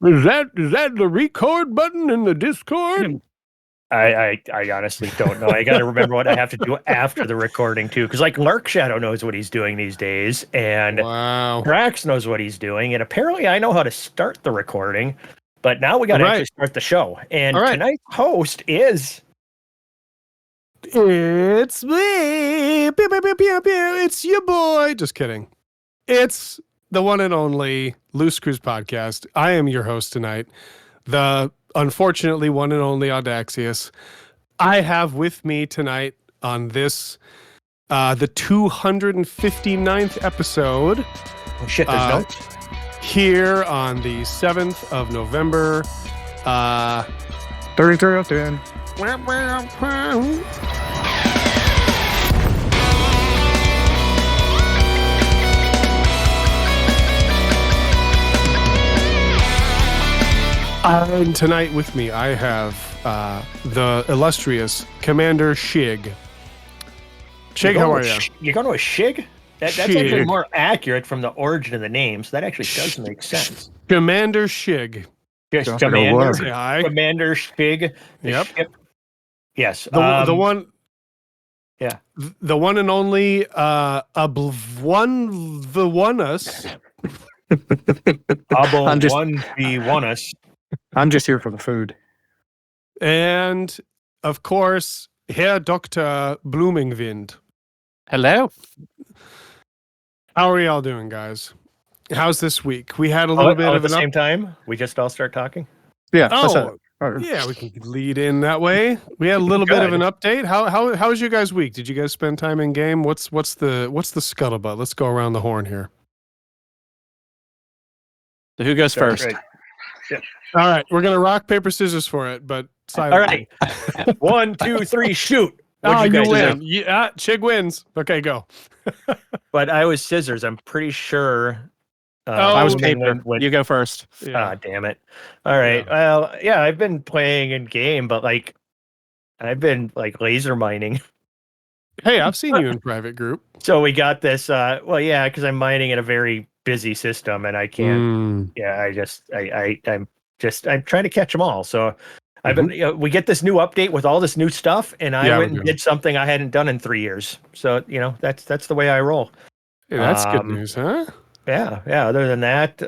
Is that the record button in the Discord? I honestly don't know. I got to remember what I have to do after the recording too, because like Lark Shadow knows what he's doing these days, and Wow. Drax knows what he's doing, and apparently I know how to start the recording. But now we got to actually start the show, and tonight's host is. It's me. It's your boy. Just kidding. It's the one and only Loose Cruise Podcast. I am your host tonight, the unfortunately one and only Audaxius. I have with me tonight on this, the 259th episode. Oh shit, there's notes? Here on the 7th of November. 3310. And tonight with me, I have the illustrious Commander Shig. Shig, how are you? You're going to a Shig? That's actually more accurate from the origin of the name, so that actually does make sense. Commander Shig. Yes, Commander Shig. Yep. Ship. Yes. The one. Yeah. The one and only us. us. I'm just here for the food. And of course, Herr Dr. Bloomingwind. Hello. How are y'all doing, guys? How's this week? We had a little bit of at the same time. We just all start talking. Yeah. Yeah, we can lead in that way. We had a little bit of an update. How was your guys' week? Did you guys spend time in game? What's the scuttlebutt? Let's go around the horn here. So who goes first? Right. Yeah. All right, we're gonna rock paper scissors for it, but silently. All right. 1, 2, 3, shoot. You win. Yeah, Chig wins. Okay, go. But I was scissors. I'm pretty sure. I was paper. You go first. Yeah. Damn it. All right. Yeah. Well, yeah, I've been playing in game, but I've been laser mining. Hey, I've seen you in private group. So we got this. Because I'm mining in a very busy system, and I can't. Yeah, I'm trying to catch them all. So I've been. We get this new update with all this new stuff, and I went and did something I hadn't done in 3 years. So that's the way I roll. Hey, that's good news, huh? Yeah. Other than that,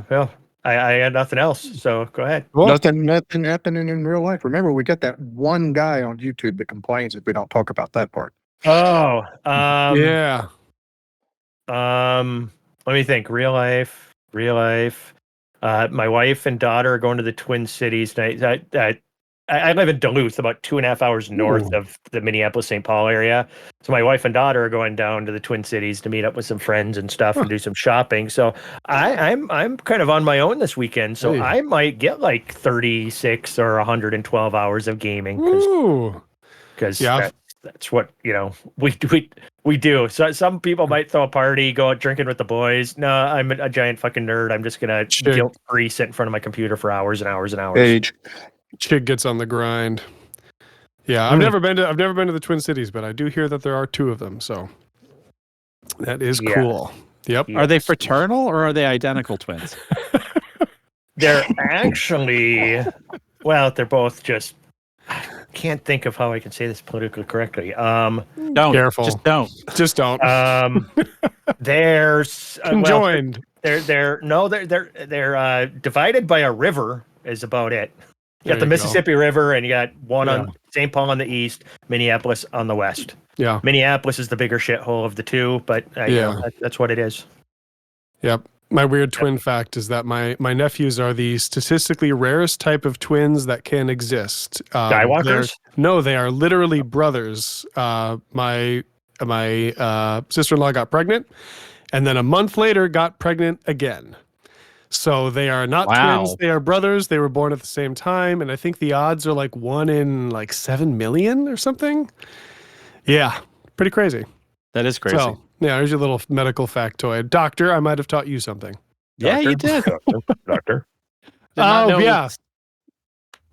Well, I had nothing else. So go ahead. Well, nothing happening in real life. Remember, we got that one guy on YouTube that complains if we don't talk about that part. Oh, yeah. Let me think. Real life. My wife and daughter are going to the Twin Cities. I live in Duluth, about 2.5 hours north of the Minneapolis-St. Paul area. So my wife and daughter are going down to the Twin Cities to meet up with some friends and stuff and do some shopping. So I'm kind of on my own this weekend. So I might get 36 or 112 hours of gaming. Because that's what we do. So some people might throw a party, go out drinking with the boys. No, I'm a giant fucking nerd. I'm just gonna guilt-free sit in front of my computer for hours and hours and hours. Chig gets on the grind. Yeah, I've never been to the Twin Cities, but I do hear that there are 2 of them. So that is cool. Yep. Are they fraternal or are they identical twins? They're actually, they're both just. I can't think of how I can say this politically correctly. Don't. Careful. Just don't. They're conjoined. They're divided by a river. Is about it. You got the Mississippi River, and you got one on St. Paul on the east, Minneapolis on the west. Yeah. Minneapolis is the bigger shithole of the two, but that's what it is. Yep. My weird twin fact is that my nephews are the statistically rarest type of twins that can exist. Skywalkers? No, they are literally brothers. My sister-in-law got pregnant, and then a month later got pregnant again. So they are not twins. They are brothers. They were born at the same time. And I think the odds are 1 in 7 million or something. Yeah. Pretty crazy. That is crazy. So, yeah, there's your little medical factoid. Doctor, I might have taught you something. Yeah, you did. Doctor. Oh, yeah.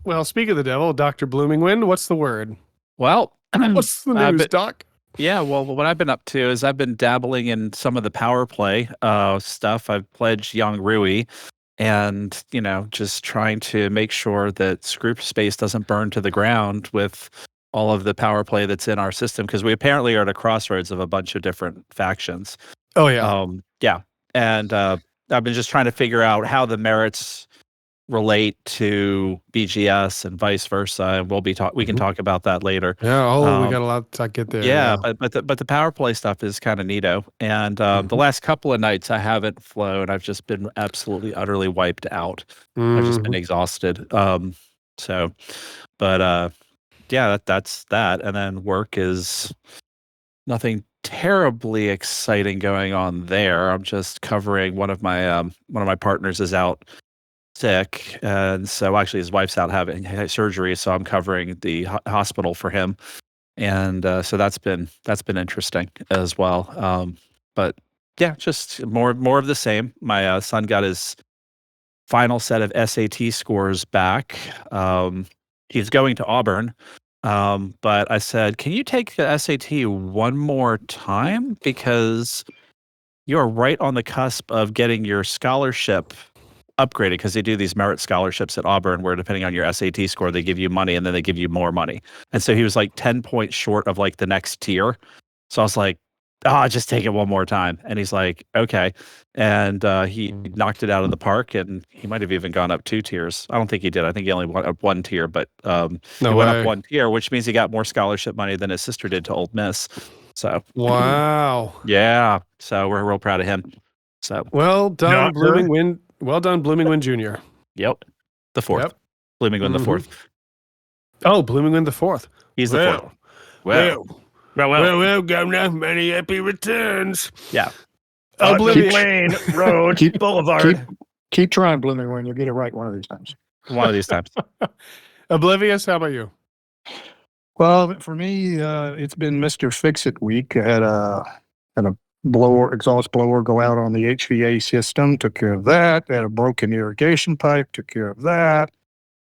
Well, speak of the devil, Dr. Bloomingwind, what's the word? Well, what's the news, Doc? Yeah, well, what I've been up to is I've been dabbling in some of the Powerplay stuff. I've pledged Yong Rui, and just trying to make sure that screw space doesn't burn to the ground with all of the power play that's in our system, because we apparently are at a crossroads of a bunch of different factions. Oh yeah. Yeah, and I've been just trying to figure out how the merits relate to BGS and vice versa, and we can talk about that later. Yeah. Oh, we got a lot to get there. Yeah, but the power play stuff is kind of neato. And the last couple of nights I haven't flown. I've just been absolutely utterly wiped out. I've just been exhausted. So, but yeah, that's that. And then work is nothing terribly exciting going on there. I'm just covering one of my partners is out sick, and so actually his wife's out having surgery, so I'm covering the hospital for him. And so that's been interesting as well. But yeah, just more of the same. My son got his final set of SAT scores back. He's going to Auburn, but I said, "Can you take the SAT one more time, because you're right on the cusp of getting your scholarship upgraded," because they do these merit scholarships at Auburn where, depending on your SAT score, they give you money and then they give you more money. And so he was like 10 points short of like the next tier. So I was like, just take it one more time. And he's like, okay. And he knocked it out of the park, and he might have even gone up 2 tiers. I don't think he did. I think he only went up 1 tier, but he went up 1 tier, which means he got more scholarship money than his sister did to Ole Miss. So wow. Yeah. So we're real proud of him. So well done, Bloomingwind. Well done, Bloomingwind Jr. Yep. The 4th. Yep. Bloomingwind the 4th. Oh, Bloomingwind the 4th. He's the 4th. Well, Governor, many happy returns. Yeah. Oblivious Lane Road Boulevard. Keep trying, Bloomingwind. You'll get it right one of these times. One of these times. Oblivious, how about you? Well, for me, it's been Mr. Fix-It week. I had a exhaust blower go out on the HVA system, took care of that. I had a broken irrigation pipe, took care of that.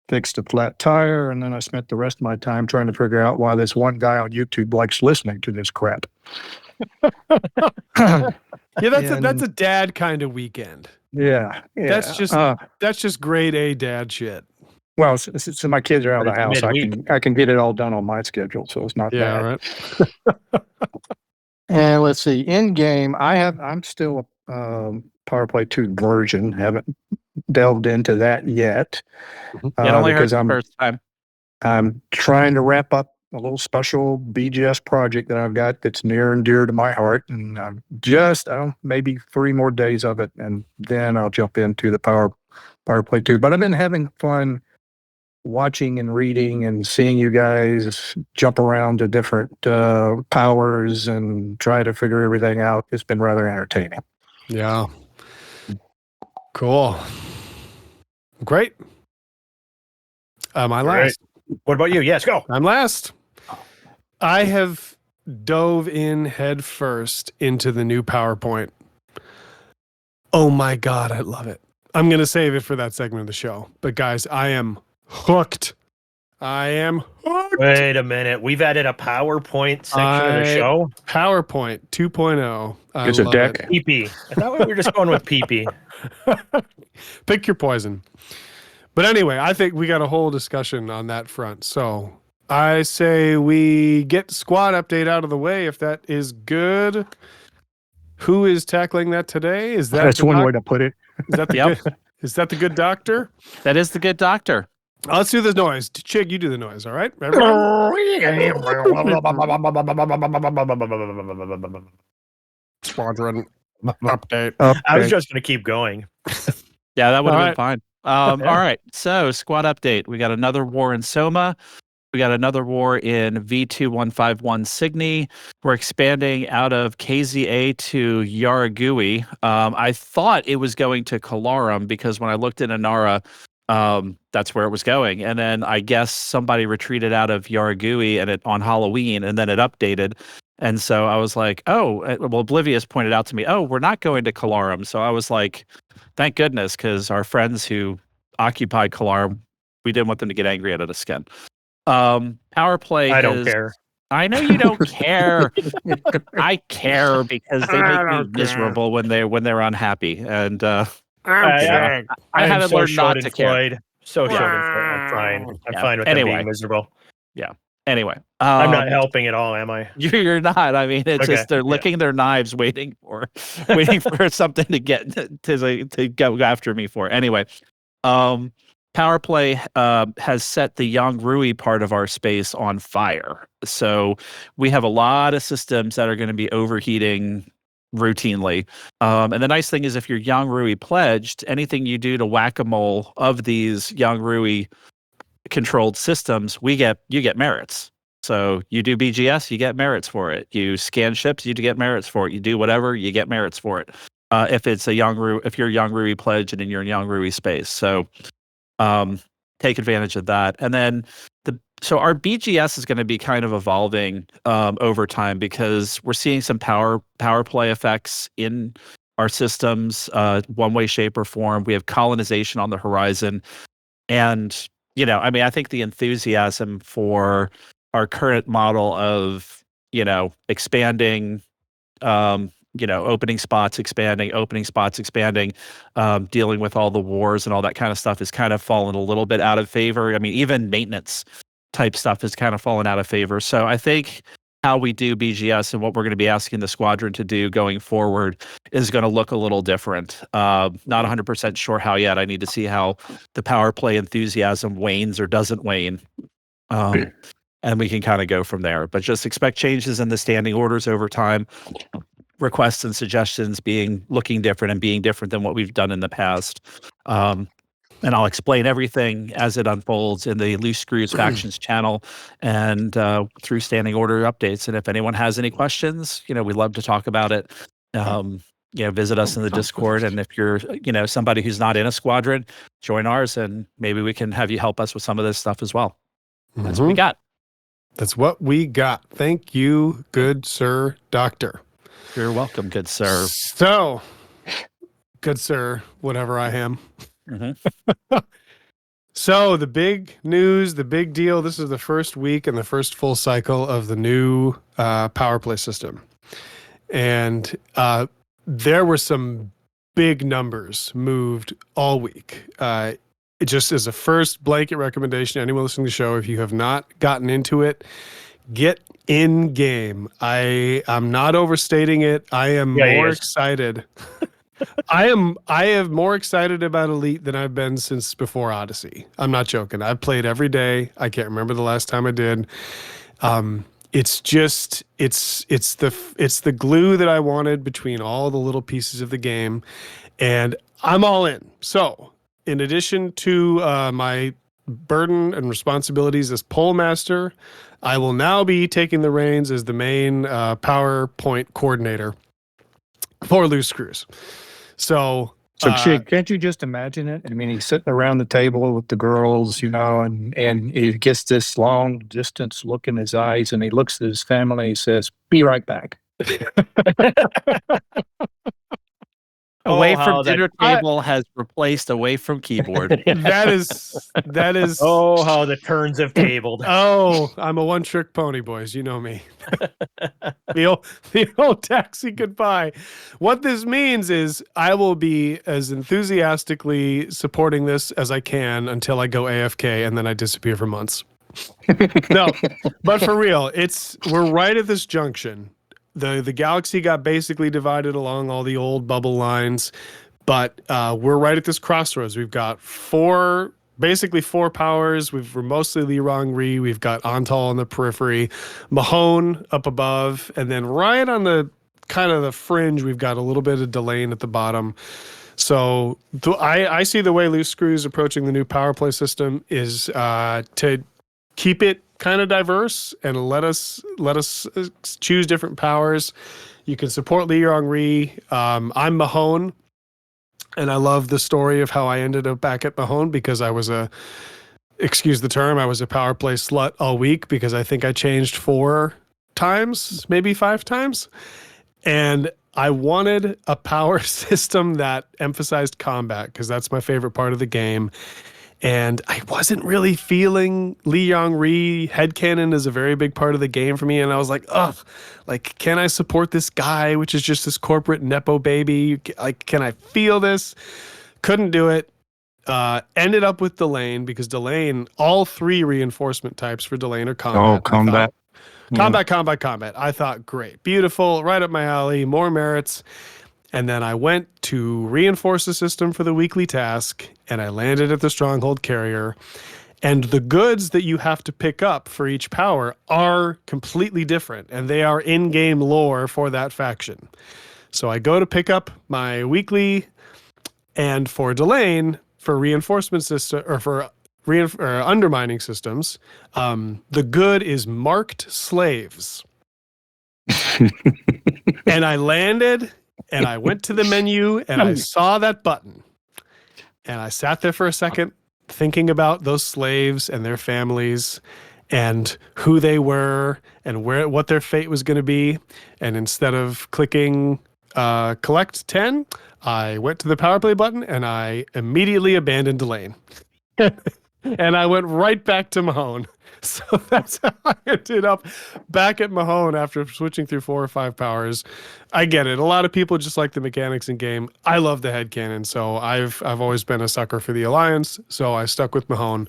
Fixed a flat tire, and then I spent the rest of my time trying to figure out why this one guy on YouTube likes listening to this crap. Yeah, that's a dad kind of weekend. Yeah. That's just grade A dad shit. Well, since my kids are out of the house, I can get it all done on my schedule, so it's not bad. Right. And let's see, in game, I'm still a Powerplay 2 version. Haven't delved into that yet. It only hurts the first time. I'm trying to wrap up a little special BGS project that I've got that's near and dear to my heart, and I'm just maybe 3 more days of it, and then I'll jump into the Powerplay 2. But I've been having fun watching and reading and seeing you guys jump around to different powers and try to figure everything out. It's been rather entertaining. Yeah. Cool. Great. Am I last? Right. What about you? Yes, go. I'm last. I have dove in head first into the new PowerPoint. Oh my God, I love it. I'm going to save it for that segment of the show. But guys, I am hooked. I am hooked. Wait a minute. We've added a PowerPoint section of the show. PowerPoint 2.0. It's a deck. PP. I thought we were just going with PP. Pick your poison. But anyway, I think we got a whole discussion on that front. So I say we get squad update out of the way, if that is good. Who is tackling that today? That's one way to put it. Is that the good doctor? That is the good doctor. Let's do the noise. Chig, you do the noise, all right? Squadron update. I was just going to keep going. Yeah, that would have All been fine. All right. So, squad update. We got another war in Soma. We got another war in V2151 Cygni. We're expanding out of KZA to Yarigui. I thought it was going to Kalarum because when I looked in Inara, that's where it was going. And then I guess somebody retreated out of Yarigui and on Halloween, and then it updated. And so I was like, Oblivious pointed out to me, we're not going to Kalarum. So I was like, thank goodness, because our friends who occupied Kalarum, we didn't want them to get angry at us again. Powerplay. I don't care. I know you don't care. I care because they make me miserable when they're unhappy. And I am haven't so learned not short to and care. Floyd. So short and Floyd. I'm fine. I'm Yeah. fine with them Anyway. being miserable. Yeah. Anyway, I'm not helping at all, am I? you're not. I mean, it's Okay, just they're yeah. licking their knives, waiting for something to get to go after me for. Anyway, Powerplay has set the Yong Rui part of our space on fire. So we have a lot of systems that are going to be overheating routinely. And the nice thing is, if you're Yong Rui pledged, anything you do to whack-a-mole of these Yong Rui controlled systems, you get merits. So you do BGS, you get merits for it. You scan ships, you get merits for it. You do whatever, you get merits for it. If it's a Yong Rui, if you're Yong Rui pledge and you're in Yong Rui space, so take advantage of that. And then so our BGS is going to be kind of evolving over time, because we're seeing some power play effects in our systems, one way, shape, or form. We have colonization on the horizon, and I mean, I think the enthusiasm for our current model of, expanding, opening spots, expanding, dealing with all the wars and all that kind of stuff has kind of fallen a little bit out of favor. I mean, even maintenance type stuff has kind of fallen out of favor. So I think how we do BGS and what we're going to be asking the squadron to do going forward is going to look a little different. Not 100% sure how yet. I need to see how the power play enthusiasm wanes or doesn't wane. And we can kind of go from there. But just expect changes in the standing orders over time. Requests and suggestions looking different and being different than what we've done in the past. And I'll explain everything as it unfolds in the Loose Screws Factions channel and through standing order updates. And if anyone has any questions, we'd love to talk about it. Visit us in the Discord. And if you're, somebody who's not in a squadron, join ours, and maybe we can have you help us with some of this stuff as well. That's what we got. That's what we got. Thank you, good sir, doctor. You're welcome, good sir. So, good sir, whatever I am. Mm-hmm. So the big news, the big deal, this is the first week and the first full cycle of the new power play system. And there were some big numbers moved all week. It just as a first blanket recommendation, anyone listening to the show, if you have not gotten into it, get in game. I'm not overstating it. I am more excited. I am more excited about Elite than I've been since before Odyssey. I'm not joking. I've played every day. I can't remember the last time I did. It's just it's the glue that I wanted between all the little pieces of the game, and I'm all in. So, in addition to my burden and responsibilities as pole master, I will now be taking the reins as the main PowerPoint coordinator for Loose Screws. So Chick, can't you just imagine it? I mean, he's sitting around the table with the girls, and he gets this long distance look in his eyes, and he looks at his family and he says, "Be right back." Away from dinner table has replaced away from keyboard. That is. Oh, how the turns have tabled. Oh, I'm a one-trick pony, boys. You know me. the old Daxi goodbye. What this means is I will be as enthusiastically supporting this as I can until I go AFK and then I disappear for months. No, but for real, we're right at this junction. The galaxy got basically divided along all the old bubble lines, but we're right at this crossroads. We've got basically four powers. We're mostly Yong Rui. We've got Antal on the periphery, Mahon up above, and then right on the kind of the fringe, we've got a little bit of Delane at the bottom. So I see the way Loose Screws approaching the new power play system is to keep it kind of diverse and let us choose different powers. You can support Yong Rui. I'm Mahon, and I love the story of how I ended up back at Mahon because I was excuse the term, I was a power play slut all week because I think I changed 4 times, maybe 5 times. And I wanted a power system that emphasized combat because that's my favorite part of the game. And I wasn't really feeling Yong Rui. Headcanon is a very big part of the game for me. And I was like, ugh, like, can I support this guy, which is just this corporate Nepo baby? Like, can I feel this? couldn't do it. Ended up with Delane because Delane, all 3 reinforcement types for Delane are combat. Oh, combat. Combat. I thought, great, beautiful, right up my alley, more merits. And then I went to reinforce the system for the weekly task, and I landed at the Stronghold Carrier. And the goods that you have to pick up for each power are completely different, and they are in-game lore for that faction. So I go to pick up my weekly, and for Delane, for reinforcement system or for undermining systems, the good is marked slaves. And I landed, and I went to the menu, and I saw that button, and I sat there for a second thinking about those slaves and their families and who they were and what their fate was going to be. And instead of clicking collect 10, I went to the Powerplay button and I immediately abandoned Delane. And I went right back to Mahon. So that's how I ended up back at Mahon after switching through 4 or 5 powers. I get it. A lot of people just like the mechanics in game. I love the headcanon, so I've always been a sucker for the Alliance, so I stuck with Mahon.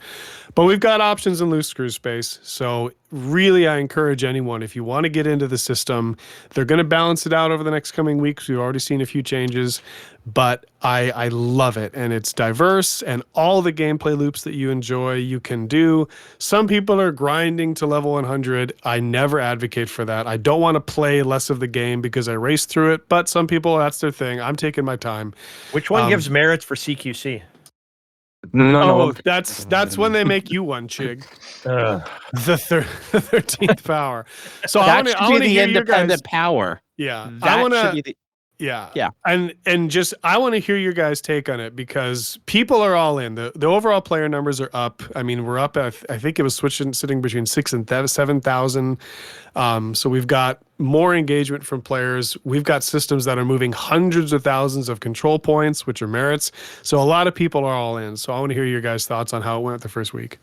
But we've got options in loose screw space, so really I encourage anyone, if you want to get into the system, they're going to balance it out over the next coming weeks. We've already seen a few changes, but I love it, and it's diverse, and all the gameplay loops that you enjoy, you can do. Some people are grinding to level 100. I never advocate for that. I don't want to play less of the game because I race through it, but some people, that's their thing. I'm taking my time. Which one gives merits for CQC? No. That's when they make you one, Chig. The 13th power. So I want to the hear your guys. independent power. Yeah, That I want should to. be the Yeah. And just I want to hear your guys' take on it because people are all in. The overall player numbers are up. I mean, we're up at, I think it was sitting between 6,000 and 7,000. So we've got more engagement from players. We've got systems that are moving hundreds of thousands of control points, which are merits. So a lot of people are all in. So I want to hear your guys' thoughts on how it went the first week.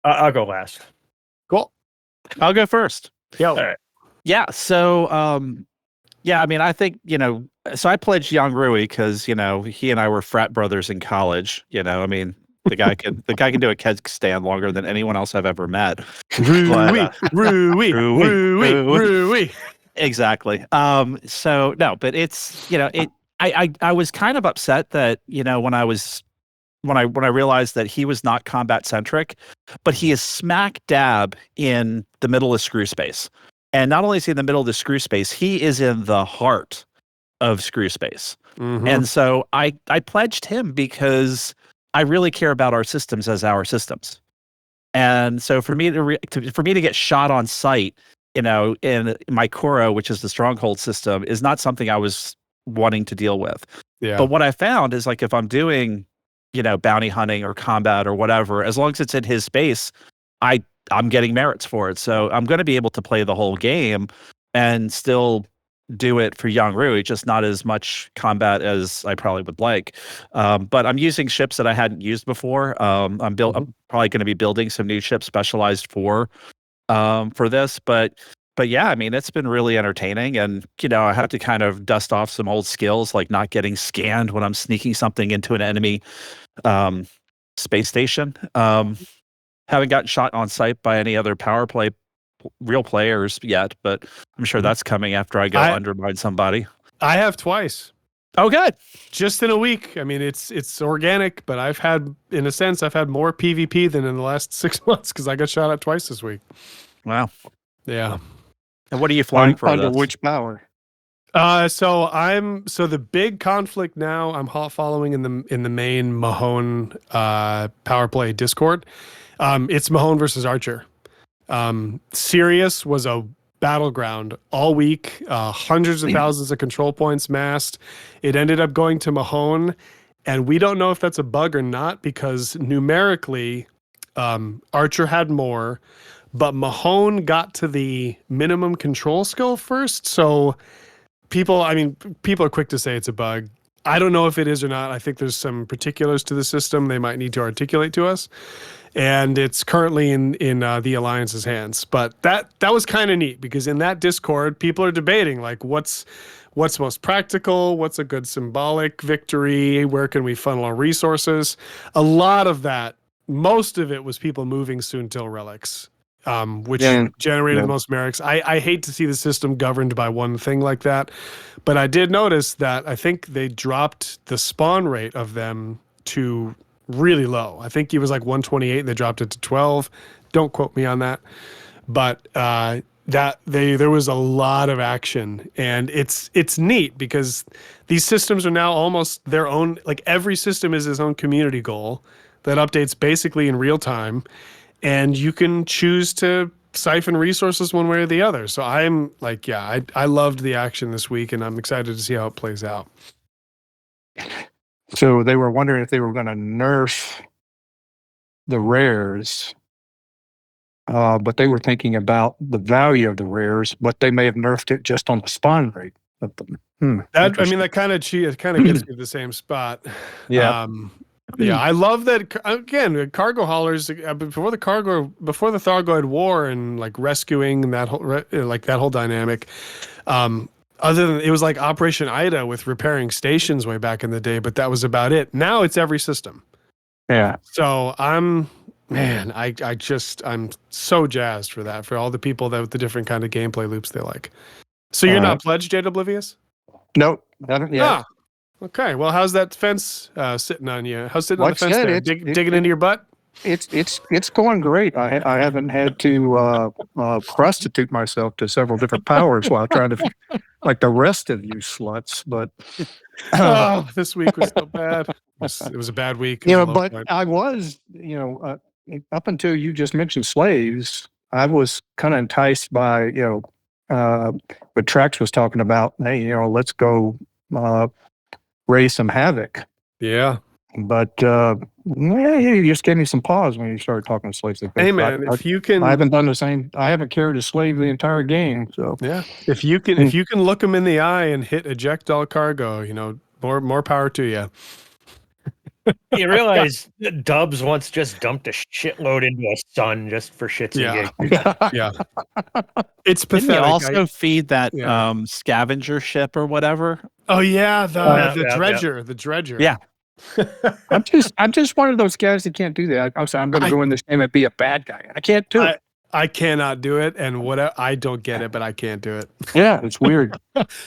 I'll go last. Cool. I'll go first. Yo. All right. Yeah. So, yeah, I mean, I think, so I pledged Yong Rui because, he and I were frat brothers in college. I mean, the guy can do a keg stand longer than anyone else I've ever met. Rui. Exactly. So no, but it's, I was kind of upset that, when I realized that he was not combat centric, but he is smack dab in the middle of screw space. And not only is he in the middle of the screw space, he is in the heart of screw space. Mm-hmm. And so I pledged him because I really care about our systems as our systems. And so for me to get shot on sight, in my Koro, which is the stronghold system, is not something I was wanting to deal with. Yeah. But what I found is like if I'm doing, bounty hunting or combat or whatever, as long as it's in his space, I'm getting merits for it. So I'm going to be able to play the whole game and still do it for Yong Rui, just not as much combat as I probably would like. But I'm using ships that I hadn't used before. I'm probably going to be building some new ships specialized for this. But yeah, I mean, it's been really entertaining. And, I have to kind of dust off some old skills, like not getting scanned when I'm sneaking something into an enemy space station. Haven't gotten shot on sight by any other power play real players yet, but I'm sure that's coming after I go undermine somebody. I have twice. Oh, good. Just in a week. I mean, it's organic, but I've had more PvP than in the last 6 months because I got shot at twice this week. Wow. Yeah. And what are you flying for? Under which power? So the big conflict now I'm following in the main Mahon Powerplay Discord. It's Mahon versus Archer. Sirius was a battleground all week, hundreds of thousands of control points massed. It ended up going to Mahon, and we don't know if that's a bug or not because numerically, Archer had more, but Mahon got to the minimum control skill first. So people are quick to say it's a bug. I don't know if it is or not. I think there's some particulars to the system they might need to articulate to us. And it's currently in the Alliance's hands. But that was kind of neat because in that Discord, people are debating like what's what's most practical, what's a good symbolic victory, where can we funnel our resources. A lot of that, most of it was people moving Soontil relics, which generated the most merits. I hate to see the system governed by one thing like that, but I did notice that I think they dropped the spawn rate of them to really low. I think it was like 128 and they dropped it to 12. Don't quote me on that. But there was a lot of action, and it's neat because these systems are now almost their own, like every system is its own community goal that updates basically in real time, and you can choose to siphon resources one way or the other. So I'm like, yeah, I loved the action this week, and I'm excited to see how it plays out. So they were wondering if they were going to nerf the rares, but they were thinking about the value of the rares, but they may have nerfed it just on the spawn rate of them. That kind of gets me to the same spot. Yeah. Yeah, I love that. Again, cargo haulers before the Thargoid War and like rescuing that whole dynamic. Other than it was like Operation Ida with repairing stations way back in the day, but that was about it. Now it's every system. Yeah. So I'm so jazzed for that, for all the people that with the different kind of gameplay loops they like. So you're not pledged, Jade Oblivious? Nope, haven't yet. Ah, okay. Well, how's that fence sitting on you? How's sitting on the fence there? Digging into your butt? It's going great. I haven't had to prostitute myself to several different powers while trying to, like the rest of you sluts. But this week was so bad. It was a bad week. But I was, up until you just mentioned slaves, I was kind of enticed by, what Trax was talking about. Hey, let's go raise some havoc. Yeah. But you just gave me some pause when you started talking to slaves. Hey man, if you can, I haven't done the same. I haven't carried a slave the entire game. So yeah, if you can look them in the eye and hit eject all cargo, more power to you. You realize Dubs once just dumped a shitload into a sun just for shits and gigs. Yeah. It's pathetic. Didn't they also feed that scavenger ship or whatever? Oh yeah, the dredger. The dredger. Yeah. I'm just one of those guys that can't do that. I'm going to go in this game and be a bad guy. I can't do it. I cannot do it, and I don't get it, but I can't do it. Yeah, it's weird.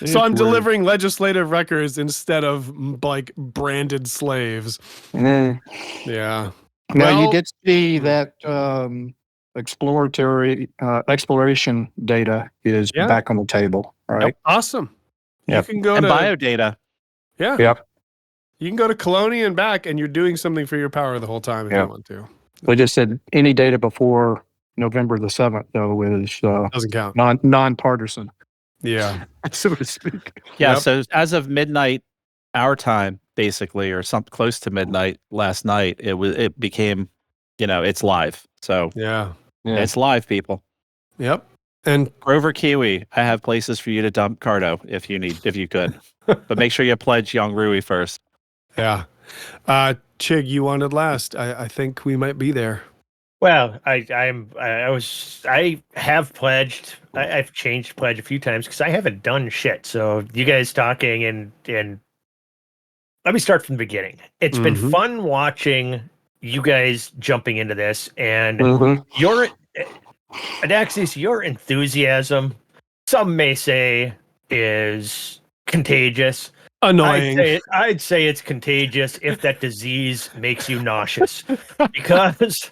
So I'm delivering legislative records instead of like branded slaves. Yeah. Now you did see that exploration data is back on the table. Right. Yep. Awesome. Yep. You can go and to biodata. Yeah. Yep. You can go to Colonia and back, and you're doing something for your power the whole time if you want to. They just said any data before November the 7th, though, is doesn't count. Non-partisan. Yeah. So to speak. Yeah. So as of midnight, our time, basically, or something close to midnight last night, it became, it's live. So yeah, it's live, people. Yep. And Grover Kiwi, I have places for you to dump Cardo if you could, but make sure you pledge Yong Rui first. Yeah. Chig, you wanted last. I think we might be there. Well, I have pledged. I've changed pledge a few times because I haven't done shit. So you guys talking and let me start from the beginning. It's been fun watching you guys jumping into this, and your Daxi, your enthusiasm, some may say, is contagious. Annoying. I'd say it's contagious if that disease makes you nauseous, because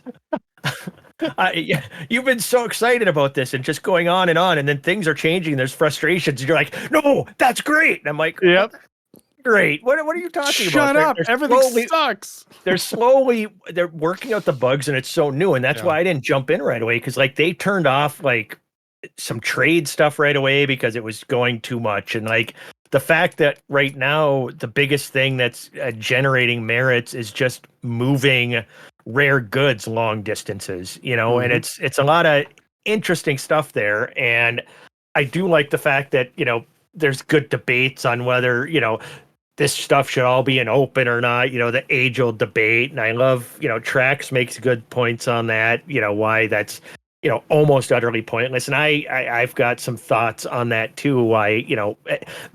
you've been so excited about this and just going on, and then things are changing. There's frustrations, and you're like, "No, that's great." And I'm like, "Yep, great. What are you talking about?" Shut up! Everything sucks. They're working out the bugs, and it's so new, and that's why I didn't jump in right away, because they turned off some trade stuff right away because it was going too much, and the fact that right now the biggest thing that's generating merits is just moving rare goods long distances, and it's a lot of interesting stuff there. And I do like the fact that, there's good debates on whether, this stuff should all be an open or not, the age old debate. And I love, Trax makes good points on that, why that's, almost utterly pointless. And I've got some thoughts on that too. Why,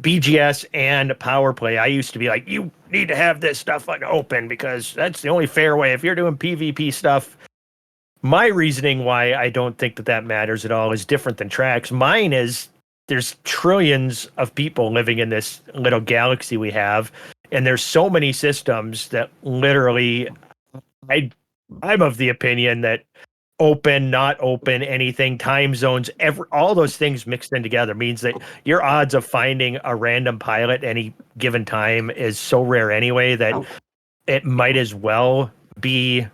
BGS and Powerplay, I used to be like, you need to have this stuff on open because that's the only fair way. If you're doing PvP stuff, my reasoning why I don't think that matters at all is different than Trax. Mine is there's trillions of people living in this little galaxy we have, and there's so many systems that literally I'm of the opinion that open, not open, anything, time zones, all those things mixed in together means that your odds of finding a random pilot any given time is so rare anyway that it might as well be,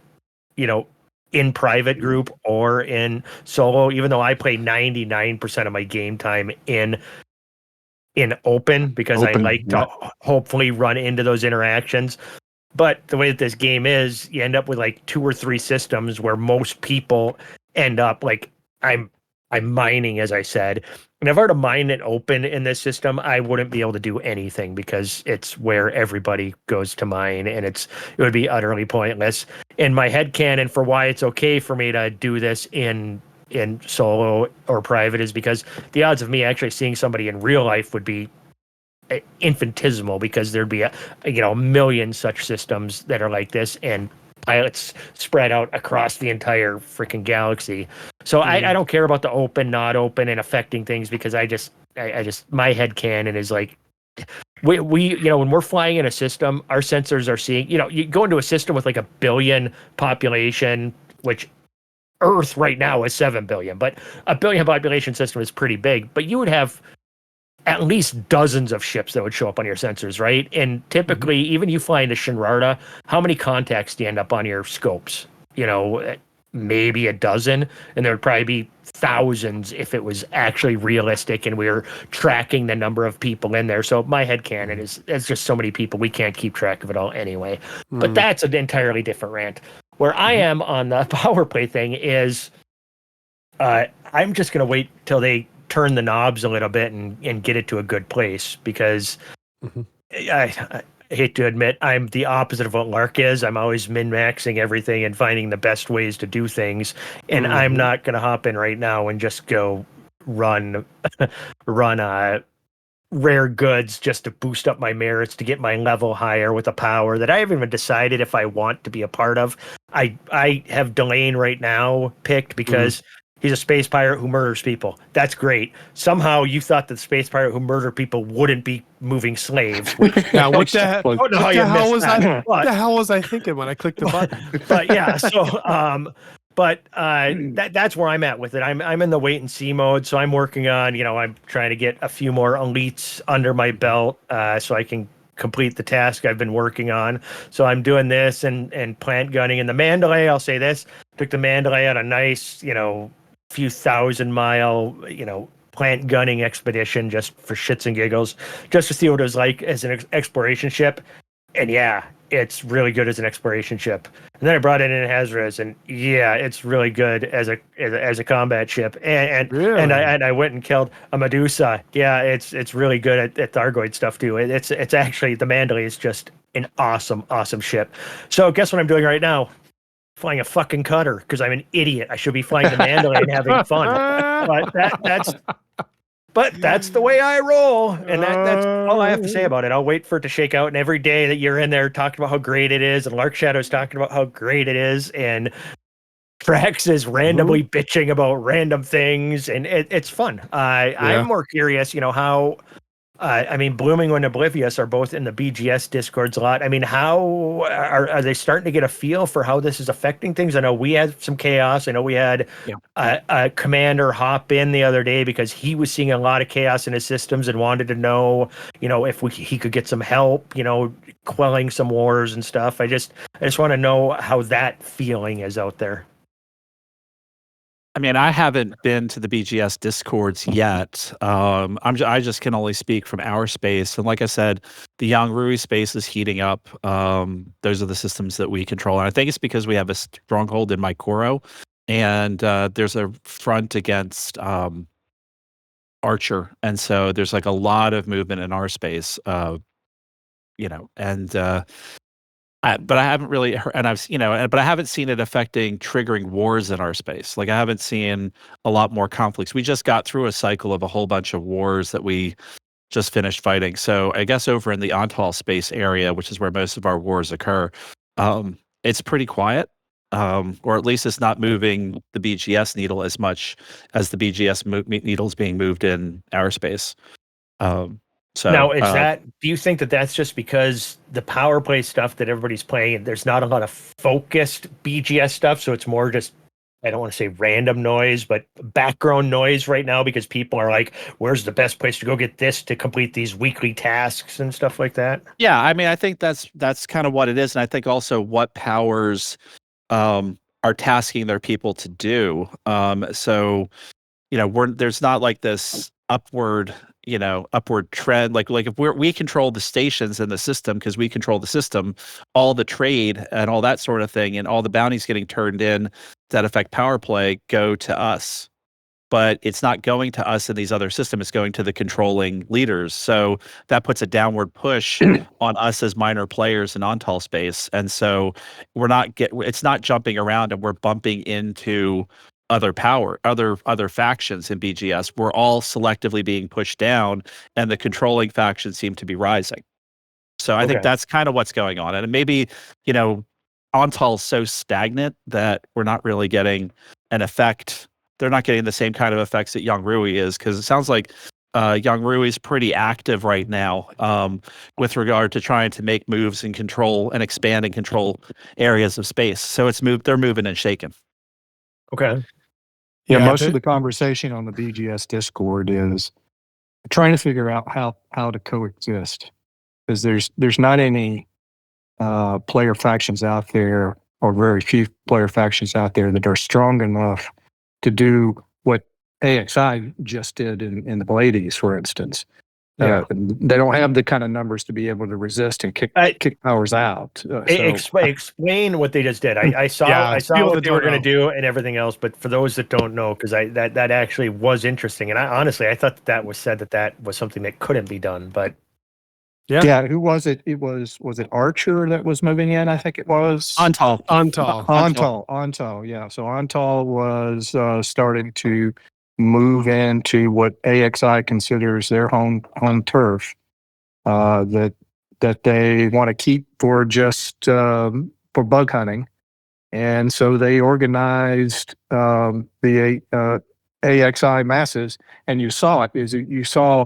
in private group or in solo, even though I play 99% of my game time in open because I like to hopefully run into those interactions. But the way that this game is, you end up with like 2 or 3 systems where most people end up like I'm mining, as I said. And if I were to mine it open in this system, I wouldn't be able to do anything because it's where everybody goes to mine, and it would be utterly pointless. In my headcanon for why it's okay for me to do this in solo or private is because the odds of me actually seeing somebody in real life would be infinitesimal because there'd be a million such systems that are like this and pilots spread out across the entire freaking galaxy. So I don't care about the open, not open, and affecting things because I just my headcanon is like we when we're flying in a system, our sensors are seeing, you go into a system with like 1 billion population, which Earth right now is 7 billion, but 1 billion population system is pretty big, but you would have at least dozens of ships that would show up on your sensors, right? And typically, even you fly into Shinrarta, how many contacts do you end up on your scopes? Maybe a dozen, and there would probably be thousands if it was actually realistic and we were tracking the number of people in there. So my headcanon is it's just so many people, we can't keep track of it all anyway. But that's an entirely different rant. Where I am on the Powerplay thing is I'm just going to wait till they turn the knobs a little bit and get it to a good place because I hate to admit I'm the opposite of what Lark is. I'm always min-maxing everything and finding the best ways to do things. And I'm not going to hop in right now and just go run rare goods just to boost up my merits to get my level higher with a power that I haven't even decided if I want to be a part of. I have Delane right now picked because he's a space pirate who murders people. That's great. Somehow you thought that the space pirate who murdered people wouldn't be moving slaves. Now, what the hell? What the hell was I thinking when I clicked the button? But yeah, so that's where I'm at with it. I'm in the wait and see mode, so I'm working on, I'm trying to get a few more elites under my belt so I can complete the task I've been working on. So I'm doing this and plant gunning. And the Mandalay, I'll say this, took the Mandalay on a nice, few 1,000-mile, plant gunning expedition just for shits and giggles, just to see what it was like as an exploration ship. And yeah, it's really good as an exploration ship. And then I brought it in Hazras, and yeah, it's really good as a combat ship. And really? and I went and killed a Medusa. Yeah, it's really good at Thargoid stuff too. It's actually, the Mandalay is just an awesome ship. So guess what I'm doing right now? Flying a fucking cutter because I'm an idiot. I should be flying the Mandalay and having fun. But that's the way I roll, and that's all I have to say about it. I'll wait for it to shake out, and every day that you're in there talking about how great it is, and Lark Shadow's talking about how great it is, and Trax is randomly bitching about random things, and it's fun. I'm more curious, how. Bloomingwind and Oblivious are both in the BGS Discords a lot. I mean, how are they starting to get a feel for how this is affecting things? I know we had some chaos. I know we had a commander hop in the other day because he was seeing a lot of chaos in his systems and wanted to know, if he could get some help, quelling some wars and stuff. I just want to know how that feeling is out there. I mean, I haven't been to the BGS Discords yet. I just can only speak from our space. And like I said, the Yong Rui space is heating up. Those are the systems that we control. And I think it's because we have a stronghold in Mycoro, and there's a front against Archer. And so there's like a lot of movement in our space, and But I haven't really heard, and but I haven't seen it affecting triggering wars in our space. Like I haven't seen a lot more conflicts. We just got through a cycle of a whole bunch of wars that we just finished fighting. So I guess over in the Antal space area, which is where most of our wars occur, it's pretty quiet. Or at least it's not moving the BGS needle as much as the BGS needle is being moved in our space. So now, do you think that that's just because the power play stuff that everybody's playing, there's not a lot of focused BGS stuff, so it's more just, I don't want to say random noise, but background noise right now because people are like, where's the best place to go get this to complete these weekly tasks and stuff like that? Yeah, I mean, I think that's kind of what it is, and I think also what powers are tasking their people to do. So there's not like this upward trend. Like if we control the stations in the system because we control the system, all the trade and all that sort of thing, and all the bounties getting turned in that affect power play go to us. But it's not going to us in these other systems. It's going to the controlling leaders. So that puts a downward push on us as minor players in Antal space. And so it's not jumping around and we're bumping into other factions in BGS. We're all selectively being pushed down and the controlling factions seem to be rising. So I think that's kind of what's going on. And maybe, Antal's so stagnant that we're not really getting an effect. They're not getting the same kind of effects that Yong Rui is, because it sounds like Yong Rui is pretty active right now with regard to trying to make moves and control and expand and control areas of space. So they're moving and shaking. Okay. Yeah, most of the conversation on the BGS Discord is trying to figure out how to coexist, because there's not any player factions out there, or very few player factions out there that are strong enough to do what AXI just did in the Blades, for instance. They don't have the kind of numbers to be able to resist and kick powers out. Explain what they just did. I saw what they were going to do and everything else, but for those that don't know, because that actually was interesting, and I thought that was said that was something that couldn't be done, but yeah. Who was it? Was it Archer that was moving in? I think it was Antal. Yeah. So Antal was starting to move into what AXI considers their home turf that they want to keep for just for bug hunting, and so they organized the AXI masses, and you saw it. You saw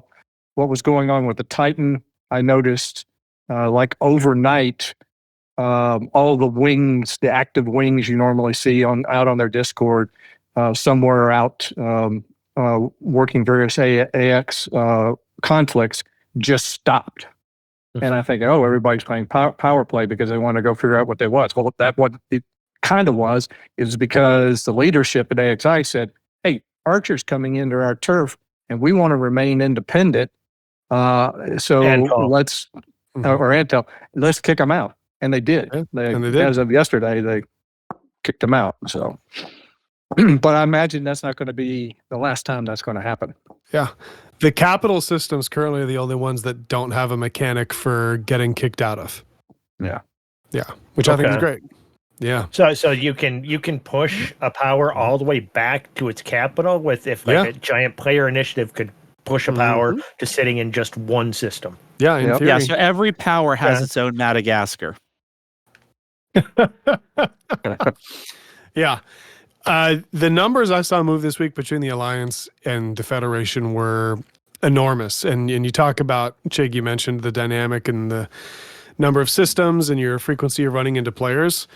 what was going on with the Titan. I noticed like overnight, all the wings, the active wings you normally see out on their Discord, somewhere out working various AX conflicts, just stopped. And I think, everybody's playing power play because they want to go figure out what they was. Well, what it kind of was is because the leadership at AXI said, "Hey, Archer's coming into our turf, and we want to remain independent. So let's kick them out." And they did. As of yesterday, they kicked them out. So, but I imagine that's not going to be the last time that's going to happen. Yeah. The capital systems currently are the only ones that don't have a mechanic for getting kicked out of. Yeah. Yeah. Which I think is great. Yeah. So you can push a power all the way back to its capital if a giant player initiative could push a power to sitting in just one system. Yeah, in theory. Yeah, so every power has its own Madagascar. Yeah. The numbers I saw move this week between the Alliance and the Federation were enormous. And you talk about, Chig, you mentioned the dynamic and the number of systems and your frequency of running into players.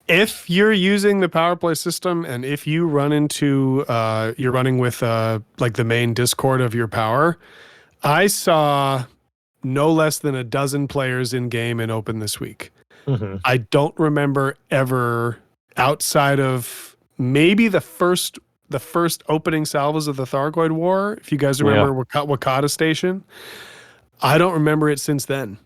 If you're using the power play system and if you run into, you're running with like the main Discord of your power, I saw no less than a dozen players in game and open this week. Mm-hmm. I don't remember ever, outside of maybe the first opening salvos of the Thargoid War, if you guys remember Wakata Station, I don't remember it since then.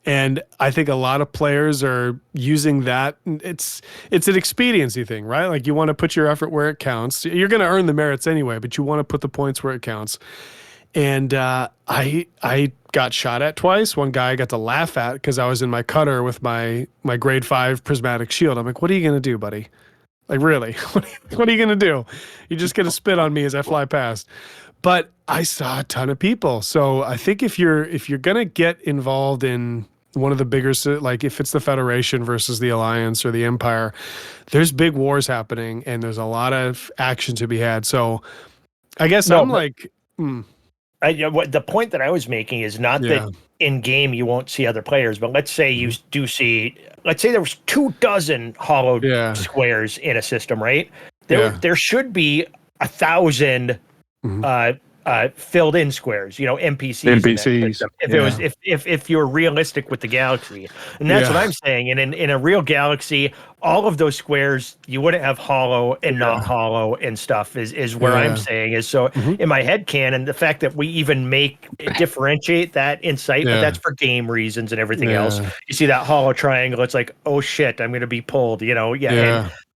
And I think a lot of players are using that. It's an expediency thing, right? Like you want to put your effort where it counts. You're going to earn the merits anyway, but you want to put the points where it counts. And I got shot at twice. One guy I got to laugh at because I was in my cutter with my grade 5 prismatic shield. I'm like, what are you gonna do, buddy? Like, really? What are you gonna do? You're just gonna spit on me as I fly past. But I saw a ton of people. So I think if you're gonna get involved in one of the bigger, like if it's the Federation versus the Alliance or the Empire, there's big wars happening and there's a lot of action to be had. So I guess I'm like, what the point that I was making is not that in game you won't see other players, but let's say you do see. Let's say there was 24 hollow squares in a system, right? There should be 1,000 filled in squares, NPCs. If you're realistic with the galaxy, and that's what I'm saying. And in a real galaxy, all of those squares you wouldn't have hollow and not hollow and stuff is where I'm saying is. So in my head canon, the fact that we even differentiate that in sight, but that's for game reasons and everything else. You see that hollow triangle, it's like, oh shit, I'm going to be pulled,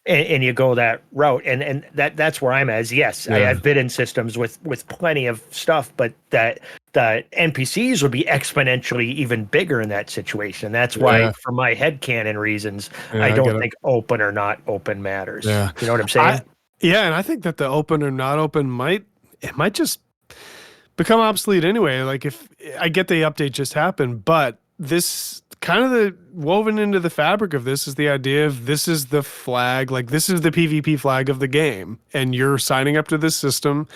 and you go that route, and that's where I'm at. I've been in systems with plenty of stuff, but that the NPCs would be exponentially even bigger in that situation. That's why, for my headcanon reasons, I don't think open or not open matters. You know what I'm saying? And I think that the open or not open might just become obsolete anyway. Like, if I get the update just happened, but this kind of the woven into the fabric of this is the idea of this is the flag, like this is the PvP flag of the game, and you're signing up to this system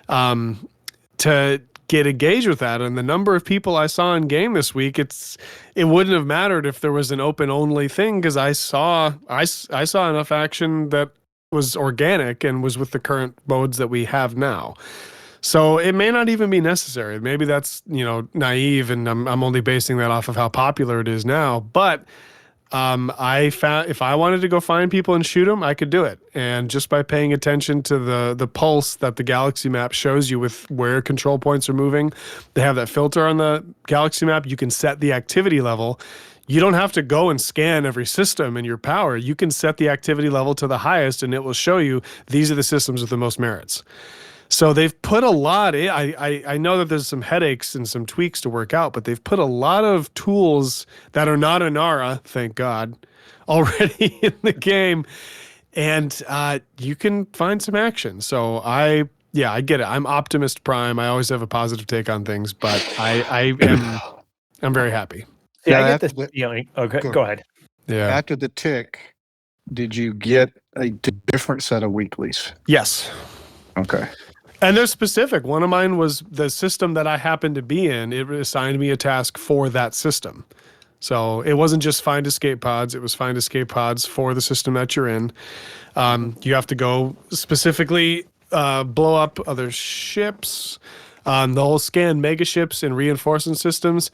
to get engaged with that. And the number of people I saw in game this week, it wouldn't have mattered if there was an open only thing, because I saw enough action that was organic and was with the current modes that we have now. So it may not even be necessary. Maybe that's, naive, and I'm only basing that off of how popular it is now. But I found if I wanted to go find people and shoot them, I could do it. And just by paying attention to the pulse that the galaxy map shows you with where control points are moving, they have that filter on the galaxy map. You can set the activity level. You don't have to go and scan every system in your power. You can set the activity level to the highest, and it will show you these are the systems with the most merits. So they've put a lot in. I know that there's some headaches and some tweaks to work out, but they've put a lot of tools that are not Inara, thank God, already in the game. And you can find some action. So I get it. I'm Optimist Prime. I always have a positive take on things, but I'm very happy. I get this feeling. Okay, go ahead. Yeah. After the tick, did you get a different set of weeklies? Yes. Okay. And they're specific. One of mine was the system that I happened to be in. It assigned me a task for that system. So it wasn't just find escape pods. It was find escape pods for the system that you're in. You have to go specifically blow up other ships. They'll scan mega ships and reinforcing systems.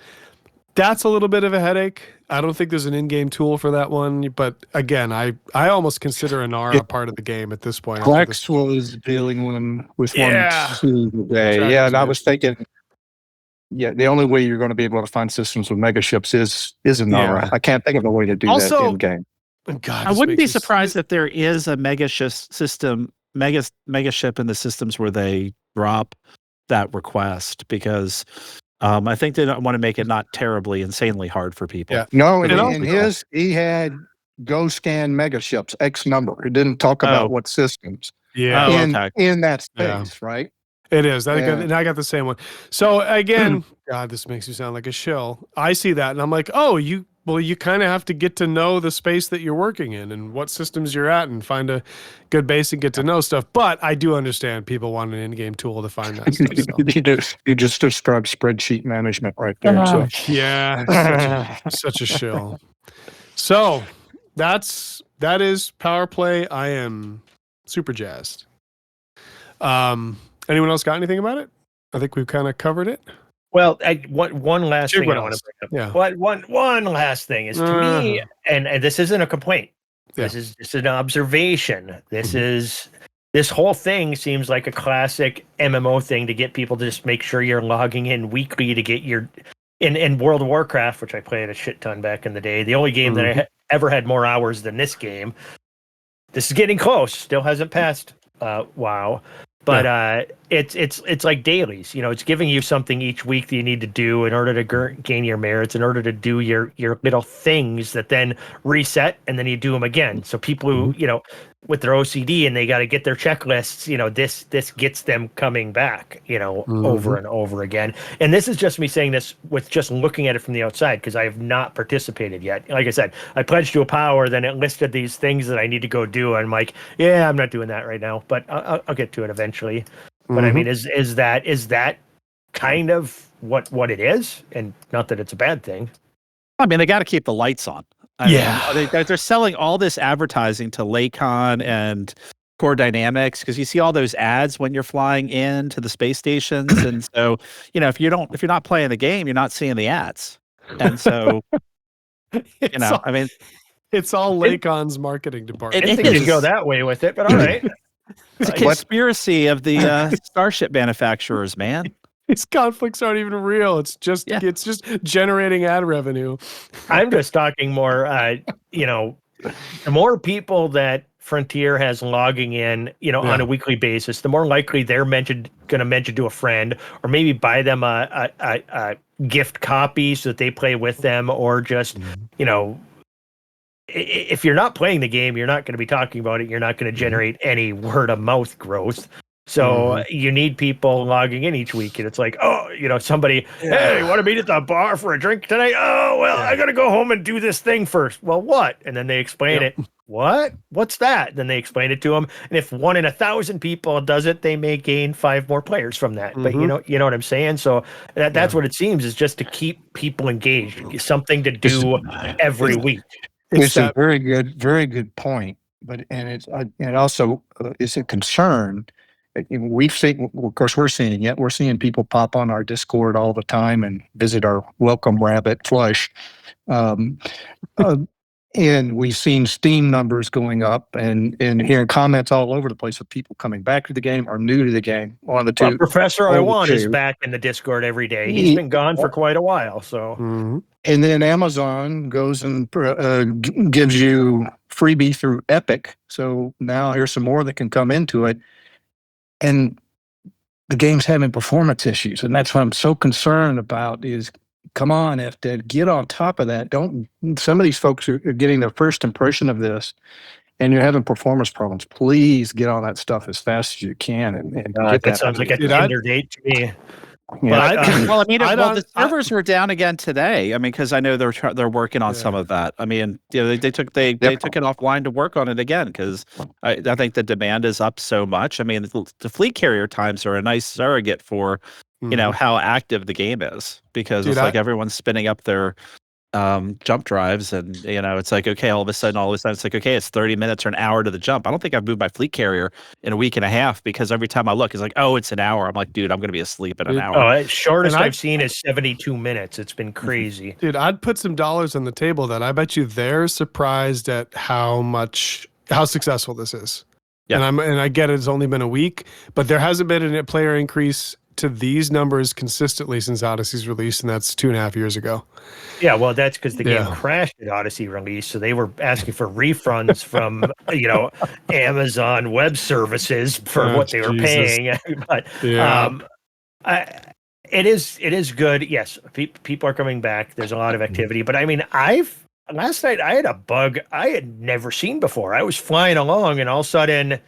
That's a little bit of a headache. I don't think there's an in-game tool for that one. But again, I almost consider Inara part of the game at this point. Flex was dealing with one today. And I was thinking, the only way you're going to be able to find systems with mega ships is Inara. Yeah. I can't think of a way to do that in game. God, I wouldn't be surprised if there is a mega system, mega ship in the systems where they drop that request, because I think they don't want to make it not terribly, insanely hard for people. Yeah. No, in his, he had go scan mega ships, X number. It didn't talk about what systems. Yeah. In that space, right? It is. I got the same one. So again, God, this makes you sound like a shill. I see that and I'm like, you kind of have to get to know the space that you're working in and what systems you're at and find a good base and get to know stuff. But I do understand people want an in-game tool to find that stuff. So. You just described spreadsheet management right there. Yeah, such a shill. So that is Powerplay. I am super jazzed. Anyone else got anything about it? I think we've kind of covered it. Well, one last thing I want to bring up. Yeah. One last thing is, to me, and this isn't a complaint. This is just an observation. This whole thing seems like a classic MMO thing to get people to just make sure you're logging in weekly to get your in World of Warcraft, which I played a shit ton back in the day. The only game that I ever had more hours than this game. This is getting close. Still hasn't passed. WoW. But it's like dailies. It's giving you something each week that you need to do in order to gain your merits, in order to do your little things that then reset, and then you do them again. So people who with their OCD and they got to get their checklists, this gets them coming back, over and over again. And this is just me saying this with just looking at it from the outside, because I have not participated yet. Like I said, I pledged to a power, then it listed these things that I need to go do. I'm like, yeah, I'm not doing that right now, but I'll get to it eventually. But I mean, is that kind of what it is? And not that it's a bad thing. I mean, they got to keep the lights on. I mean, they're selling all this advertising to Lakon and Core Dynamics, because you see all those ads when you're flying into the space stations, and so if you're not playing the game, you're not seeing the ads, and so I mean, it's all Lakon's marketing department. I didn't think you'd go that way with it, but all right. It's a conspiracy of the starship manufacturers, man. These conflicts aren't even real. It's just generating ad revenue. I'm just talking more, the more people that Frontier has logging in, on a weekly basis, the more likely they're going to mention to a friend, or maybe buy them a gift copy so that they play with them, or just, if you're not playing the game, you're not going to be talking about it. You're not going to generate any word of mouth growth. So you need people logging in each week, and it's like, somebody, hey, want to meet at the bar for a drink tonight? Oh, well, I got to go home and do this thing first. Well, what? And then they explain it. What? What's that? Then they explain it to them. And if 1 in 1,000 people does it, they may gain 5 more players from that. But you know what I'm saying? So that's what it seems, is just to keep people engaged, something to do every week. It's a very good point. But it also is a concern. We've seen, of course, we're seeing people pop on our Discord all the time and visit our Welcome Rabbit Flush. And we've seen Steam numbers going up, and hearing comments all over the place of people coming back to the game or new to the game. One of the two. Well, Professor Iwan is back in the Discord every day. He's been gone for quite a while. So, and then Amazon goes and gives you freebie through Epic. So now here's some more that can come into it. And the game's having performance issues, and that's what I'm so concerned about. Is, come on, FDED, get on top of that. Some of these folks are getting their first impression of this, and you're having performance problems. Please get on that stuff as fast as you can. And get that sounds like a Tinder date to me. Yeah. The servers were down again today. I mean, because I know they're working on some of that. I mean, they took it offline to work on it again, because I think the demand is up so much. I mean, the fleet carrier times are a nice surrogate for how active the game is, because it's like everyone's spinning up their jump drives, and it's like, okay, all of a sudden it's like, okay, it's 30 minutes or an hour to the jump. I don't think I've moved my fleet carrier in a week and a half, because every time I look, it's like, oh, it's an hour. I'm like, dude, I'm gonna be asleep in an hour. Shortest I've seen is 72 minutes. It's been crazy. Dude, I'd put some dollars on the table that I bet you they're surprised at how successful this is. Yeah. And I get it's only been a week, but there hasn't been a player increase to these numbers consistently since Odyssey's release, and that's 2.5 years ago. Yeah, well, that's because the game crashed at Odyssey release, so they were asking for refunds from Amazon Web Services for what they were paying. But it is good. Yes, people are coming back. There's a lot of activity, but I mean, last night I had a bug I had never seen before. I was flying along, and all of a sudden,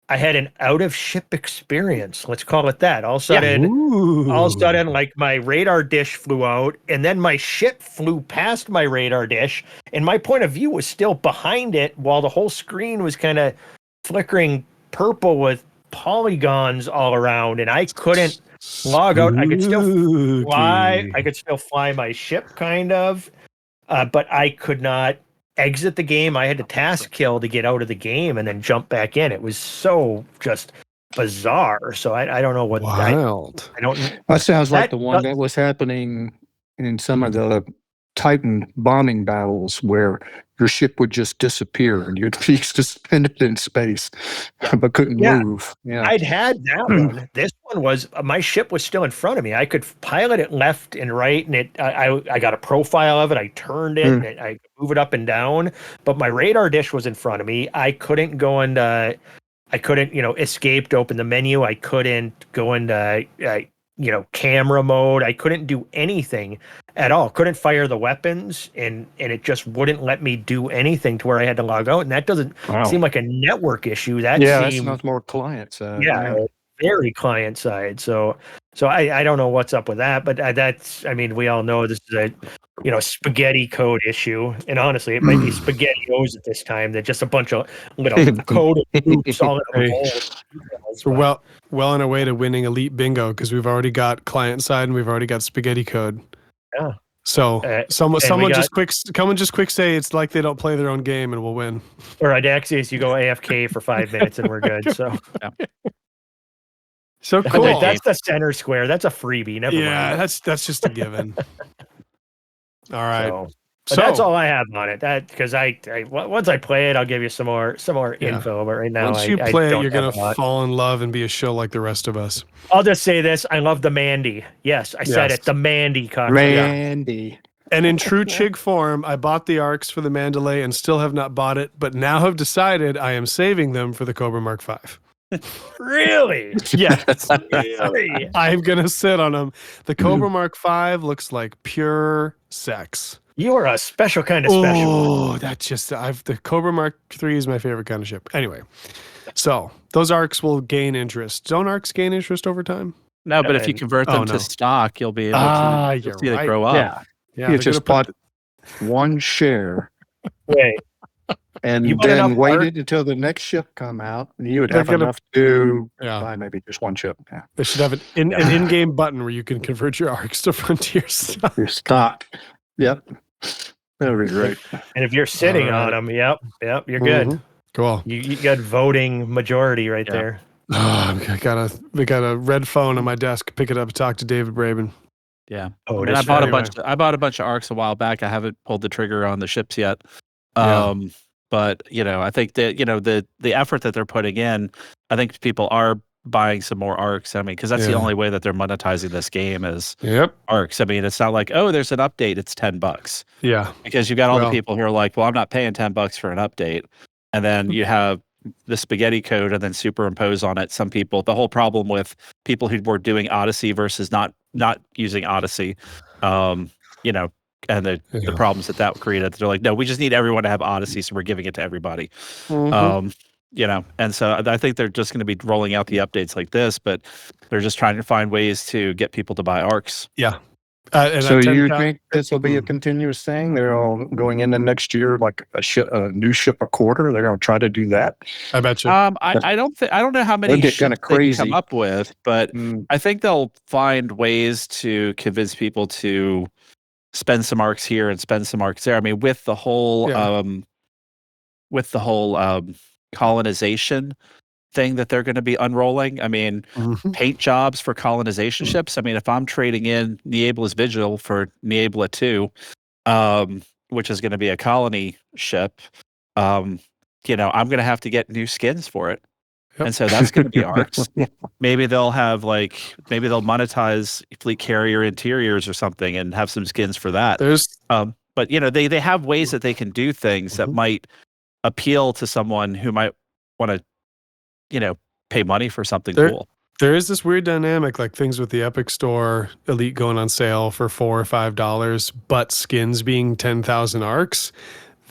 I had an out of ship experience. Let's call it that. All of a sudden, like, my radar dish flew out, and then my ship flew past my radar dish, and my point of view was still behind it, while the whole screen was kind of flickering purple with polygons all around, and I couldn't log out. I could still fly. I could still fly my ship, kind of, but I could not exit the game. I had to task kill to get out of the game and then jump back in. It was so just bizarre. So I don't know what. Wild. I don't. That sounds like the one that was happening in some of the Titan bombing battles, where your ship would just disappear and you'd be suspended in space, but couldn't move. Yeah, I'd had that one. This one was, my ship was still in front of me. I could pilot it left and right, and I got a profile of it. I turned it, and I could move it up and down, but my radar dish was in front of me. I couldn't go into I couldn't, escape to open the menu. I couldn't go into, camera mode. I couldn't do anything at all. Couldn't fire the weapons, and it just wouldn't let me do anything to where I had to log out. And that doesn't seem like a network issue. That that seems sounds more client side. very client side. So I don't know what's up with that, but we all know this is a spaghetti code issue, and honestly, it might be SpaghettiOs at this time. They're just a bunch of little code loops all in a row. We're well on our way to winning Elite Bingo because we've already got client side and we've already got spaghetti code. Yeah. So someone just quick say it's like they don't play their own game and we'll win. Or Daxi, you go AFK for 5 minutes and we're good. So. Yeah. So cool. That's the center square. That's a freebie. Never mind. That's just a given. All right. So that's all I have on it. That because I once I play it, I'll give you some more info. But right now, once you play it, you're gonna fall in love and be a shill like the rest of us. I'll just say this: I love the Mandy. Yes, I said it. The Mandy cocktail. Mandy. And in true Chig form, I bought the arcs for the Mandalay and still have not bought it, but now have decided I am saving them for the Cobra Mark V. Really? Yes. Really? I'm gonna sit on them. The Cobra Mark V looks like pure sex. You are a special kind of special. Oh, that's just the Cobra Mark III is my favorite kind of ship. Anyway, so those arcs will gain interest. Don't arcs gain interest over time? No, but if you convert them to stock, you'll be able to see it grow up. Yeah, you just bought one share. Wait. And then waited until the next ship come out, and you would have enough to buy maybe just one ship. Yeah. They should have an in-game button where you can convert your arcs to Frontier stock. Your stock. Yep. That would be great. And if you're sitting on them, yep, you're good. Cool. You got voting majority right there. Oh, we got a red phone on my desk. Pick it up, talk to David Braben. Yeah. Oh, I bought a bunch of arcs a while back. I haven't pulled the trigger on the ships yet. But I think that the effort that they're putting in, I think people are buying some more arcs. I mean, because that's the only way that they're monetizing this game is arcs. I mean, it's not like, oh, there's an update, it's $10. Yeah, because you got all the people who are like, well, I'm not paying $10 for an update, and then you have the spaghetti code and then superimpose on it some people. The whole problem with people who were doing Odyssey versus not using Odyssey, and the problems that created. They're like, no, we just need everyone to have Odyssey, so we're giving it to everybody. And so I think they're just going to be rolling out the updates like this, but they're just trying to find ways to get people to buy arcs. Yeah. So you think this will be a continuous thing? They're all going into next year like a new ship a quarter. They're going to try to do that. I bet you. I don't know how many ships they can come up with, but I think they'll find ways to convince people to spend some arcs here and spend some arcs there. I mean, with the whole colonization thing that they're going to be unrolling. I mean, paint jobs for colonization ships. I mean, if I'm trading in Niebla's Vigil for Niebla 2, which is going to be a colony ship, I'm going to have to get new skins for it. And so that's going to be arcs. Maybe they'll monetize fleet carrier interiors or something and have some skins for that. But they have ways that they can do things that might appeal to someone who might want to, pay money for something cool. There is this weird dynamic, like things with the Epic Store Elite going on sale for $4 or $5, but skins being 10,000 arcs.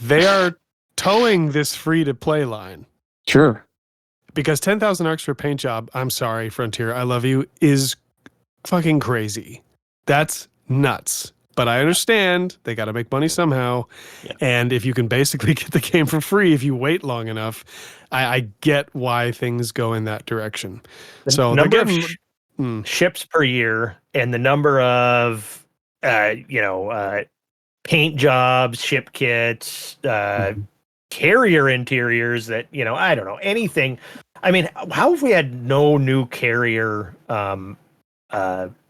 They are towing this free to play line. Sure. Because 10,000 arcs for a paint job, I'm sorry, Frontier, I love you, is fucking crazy. That's nuts. But I understand they got to make money somehow. Yeah. And if you can basically get the game for free if you wait long enough, I get why things go in that direction. So the number of ships per year and the number of, paint jobs, ship kits, carrier interiors that, I don't know, anything. I mean, how have we had no new carrier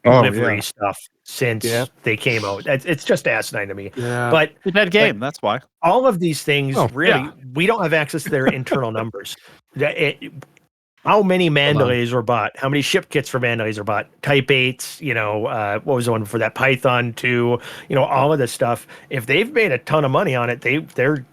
livery stuff since they came out? It's just asinine to me. Yeah. But it's a bad game, that's why. All of these things, we don't have access to their internal numbers. How many Mandalays were bought? How many ship kits for Mandalays are bought? Type 8s, what was the one for that? Python 2, all of this stuff. If they've made a ton of money on it, they're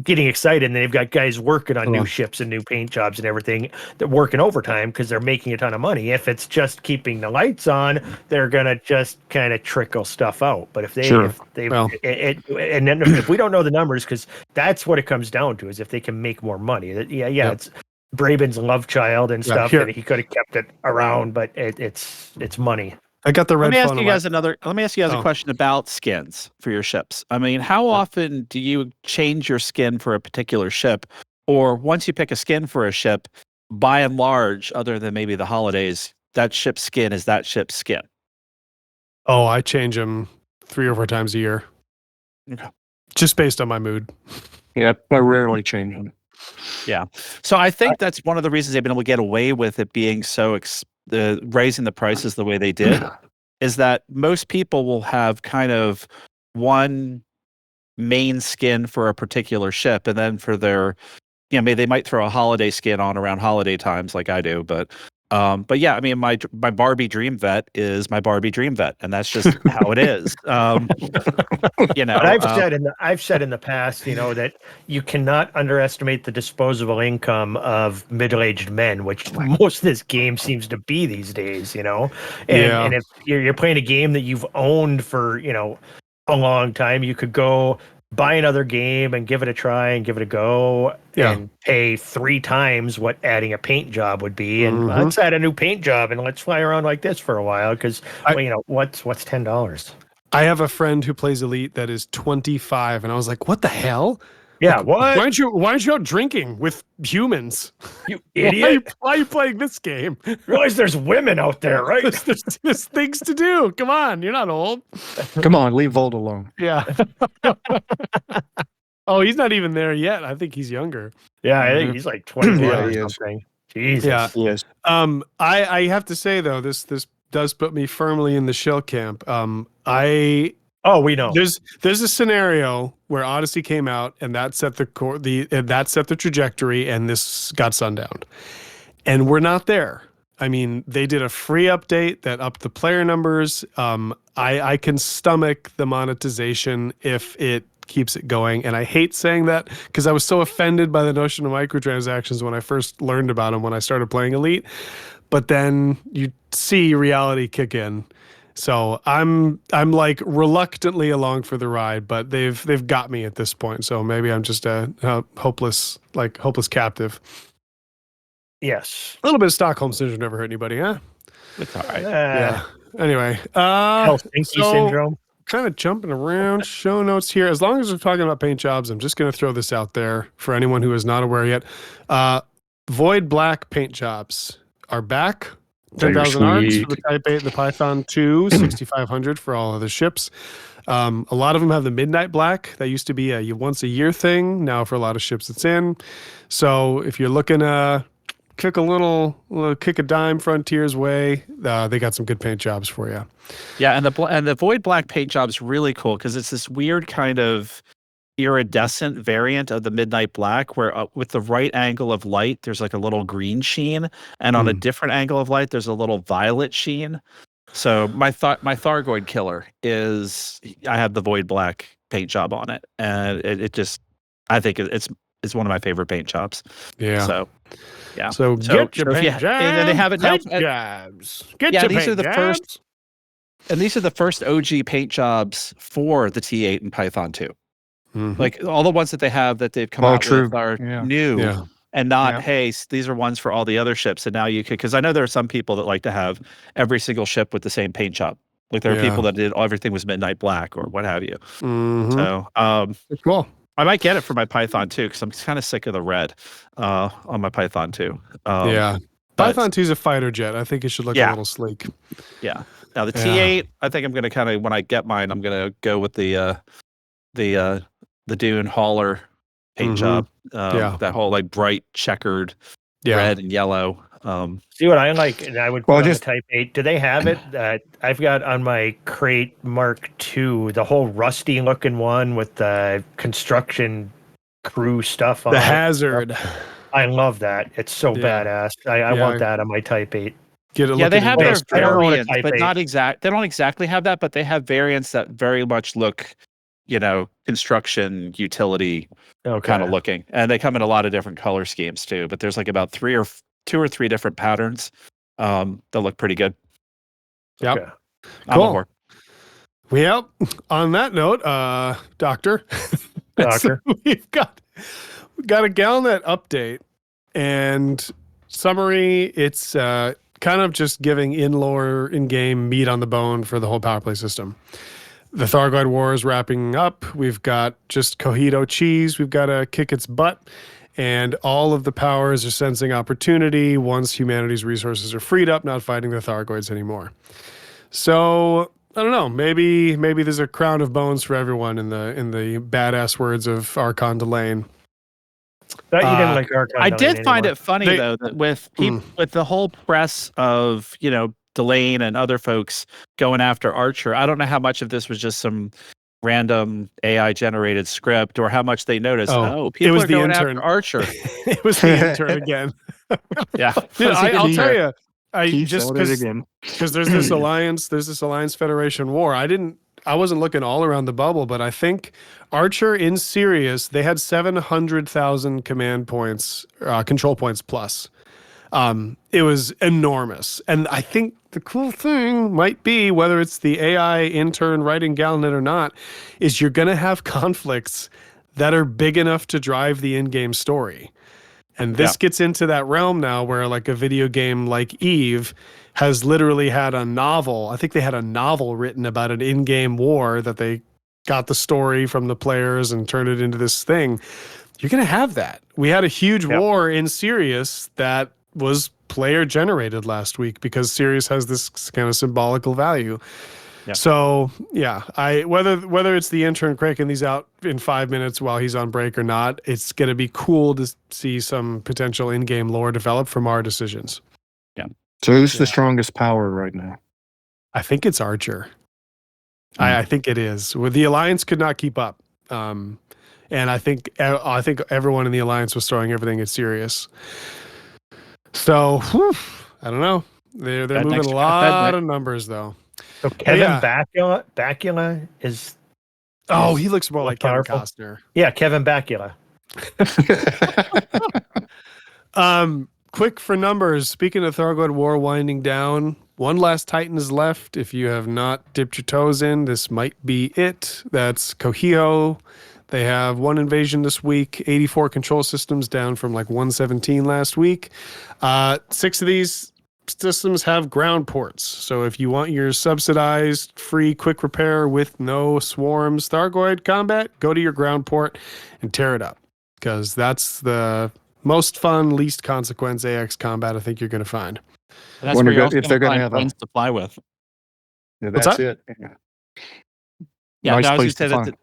getting excited, and they've got guys working on new ships and new paint jobs and everything. They're working overtime because they're making a ton of money. If it's just keeping the lights on, they're gonna just kind of trickle stuff out. But if they, and then if we don't know the numbers, because that's what it comes down to, is if they can make more money. It's Braben's love child and stuff, and he could have kept it around, but it's money. I got the red. Let me ask you guys a question about skins for your ships. I mean, how often do you change your skin for a particular ship? Or once you pick a skin for a ship, by and large, other than maybe the holidays, that ship's skin is that ship's skin? Oh, I change them 3 or 4 times a year. Okay. Just based on my mood. Yeah, I rarely change them. Yeah. So I think that's one of the reasons they've been able to get away with it being so raising the prices the way they did, is that most people will have kind of one main skin for a particular ship, and then for their, maybe they might throw a holiday skin on around holiday times like I do, but yeah, I mean, my Barbie Dream Vet is my Barbie Dream Vet, and that's just how it is. But I've said in the past, that you cannot underestimate the disposable income of middle-aged men, which most of this game seems to be these days. And if you're playing a game that you've owned for a long time, you could go buy another game and give it a try and give it a go and pay 3 times what adding a paint job would be. And let's add a new paint job and let's fly around like this for a while. Because, what's $10? I have a friend who plays Elite that is 25. And I was like, what the hell? Yeah, like, what? Why aren't you out drinking with humans? You idiot. Why are you playing this game? Realize there's women out there, right? There's things to do. Come on, you're not old. Come on, leave Volt alone. Yeah. Oh, he's not even there yet. I think he's younger. Yeah, I think he's like 21 or something. Jesus. Yeah. Yes. I have to say though, this does put me firmly in the shell camp. We know. There's a scenario where Odyssey came out and that set the trajectory, and this got sundowned. And we're not there. I mean, they did a free update that upped the player numbers. I can stomach the monetization if it keeps it going. And I hate saying that because I was so offended by the notion of microtransactions when I first learned about them when I started playing Elite. But then you see reality kick in. So I'm like reluctantly along for the ride, but they've got me at this point. So maybe I'm just a hopeless captive. Yes. A little bit of Stockholm syndrome never hurt anybody, huh? It's all right. Yeah. Anyway, Helsinki syndrome. Kind of jumping around show notes here. As long as we're talking about paint jobs, I'm just going to throw this out there for anyone who is not aware yet. Void Black paint jobs are back. 10,000 arcs for the Type 8 and the Python 2, 6,500 for all other ships. A lot of them have the Midnight Black. That used to be a once a year thing. Now for a lot of ships it's in. So if you're looking to kick a dime Frontier's way, they got some good paint jobs for you. Yeah, and the Void Black paint job is really cool because it's this weird kind of iridescent variant of the Midnight Black where with the right angle of light there's like a little green sheen, and on a different angle of light there's a little violet sheen. So my Thargoid killer I have the Void Black paint job on it, and it just, I think it's one of my favorite paint jobs. Yeah. So yeah. So get your paint jobs. And then they have it now. These are the first. And these are the first OG paint jobs for the T8 and Python 2. Mm-hmm. Like all the ones that they have that they've come out with are new and not, hey, these are ones for all the other ships. And now you could, because I know there are some people that like to have every single ship with the same paint job. Like there are people that did everything was Midnight Black or what have you. Mm-hmm. So cool. I might get it for my Python 2 because I'm kind of sick of the red on my Python 2. Python 2 is a fighter jet. I think it should look a little sleek. Yeah. Now the T8, I think I'm going to kind of, when I get mine, I'm going to go with the Dune hauler paint job. That whole like bright checkered red and yellow. See what I like, and I would put on the Type 8. Do they have it? I've got on my Crate Mark II the whole rusty looking one with the construction crew stuff on the it. Hazard. I love that. It's so badass. I want that on my Type 8. They have their variants, but not exact. They don't exactly have that, but they have variants that very much look construction utility Okay. kind of looking. And they come in a lot of different color schemes too, but there's like about two or three different patterns that look pretty good. Yep. Okay. I'm Cool. on board. Well, on that note, Doctor. Doctor. So we've got a Galnet update and summary. It's kind of just giving in-lore, in-game meat on the bone for the whole power play system. The Thargoid War is wrapping up. We've got just Cocijo cheese. We've got to kick its butt. And all of the powers are sensing opportunity once humanity's resources are freed up, not fighting the Thargoids anymore. So I don't know. Maybe there's a crown of bones for everyone in the badass words of Archon Delane. But you didn't like Archon I Delane did find anymore. it funny though that with the whole press of Delane and other folks going after Archer. I don't know how much of this was just some random AI generated script or how much they noticed. People are going after Archer. It was the intern again. Yeah, dude, I'll tell you. Because there's this alliance Federation war. I wasn't looking all around the bubble, but I think Archer in Sirius, they had 700,000 command points, control points plus. It was enormous. And I think the cool thing might be, whether it's the AI intern writing Galnet or not, is you're going to have conflicts that are big enough to drive the in-game story. And this gets into that realm now where like a video game like Eve has literally had a novel. I think they had a novel written about an in-game war that they got the story from the players and turned it into this thing. You're going to have that. We had a huge war in Sirius that was player generated last week because Sirius has this kind of symbolical value. Yeah. So whether it's the intern cranking these out in 5 minutes while he's on break or not, it's going to be cool to see some potential in-game lore develop from our decisions. Yeah. So who's the strongest power right now? I think it's Archer. I think it is. Well, the Alliance could not keep up. And I think everyone in the Alliance was throwing everything at Sirius. So, I don't know. They're moving a lot of numbers, though. So Kevin Bakula is... Oh, he looks more like powerful. Kevin Costner. Yeah, Kevin Bakula. Quick for numbers. Speaking of Thargoid War winding down, one last Titan is left. If you have not dipped your toes in, this might be it. That's Cocijo. They have one invasion this week, 84 control systems down from like 117 last week. 6 of these systems have ground ports. So if you want your subsidized, free, quick repair with no swarms Thargoid combat, go to your ground port and tear it up. Because that's the most fun, least consequence AX combat I think you're going to find. And that's where you're also if they're going to have planes to fly with. Yeah, that's it. Yeah, nice I was place to say that.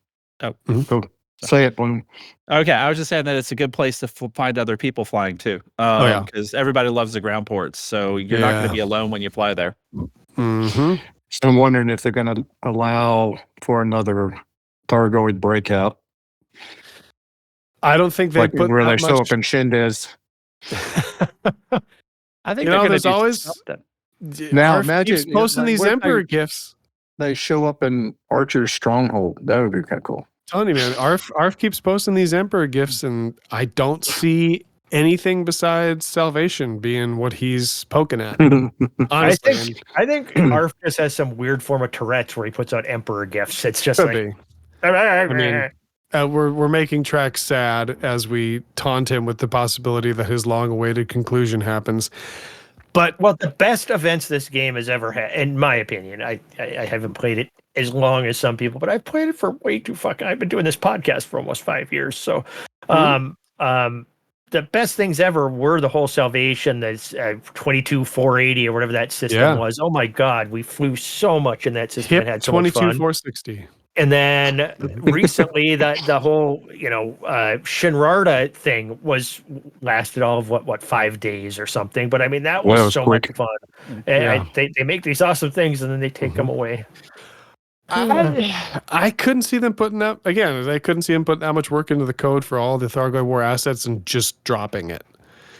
Go. Say it, Bloom. Okay, I was just saying that it's a good place to find other people flying too. Because everybody loves the ground ports, so you're not going to be alone when you fly there. Mm-hmm. So I'm wondering if they're going to allow for another Thargoid breakout. I don't think they put where that they much... show up in Shindiz. I think there's always something. Now Arf imagine keeps posting these Emperor gifts. They show up in Archer's stronghold. That would be kind of cool. I'm telling you, man, Arf keeps posting these Emperor gifts, and I don't see anything besides salvation being what he's poking at. Honestly, I think Arf just has some weird form of Tourette's where he puts out Emperor gifts. It's just be. I mean, we're making Trax sad as we taunt him with the possibility that his long-awaited conclusion happens. But the best events this game has ever had, in my opinion, I haven't played it as long as some people, but I've played it for way too fucking. I've been doing this podcast for almost 5 years, so the best things ever were the whole salvation, that's 22-480 or whatever that system was. Oh my god, we flew so much in that system and had so much fun. 22-460. And then recently, the whole Shinrarta thing lasted all of what 5 days or something. But I mean that was so much fun. And they make these awesome things and then they take them away. I couldn't see them putting that again. I couldn't see them putting that much work into the code for all the Thargoid War assets and just dropping it.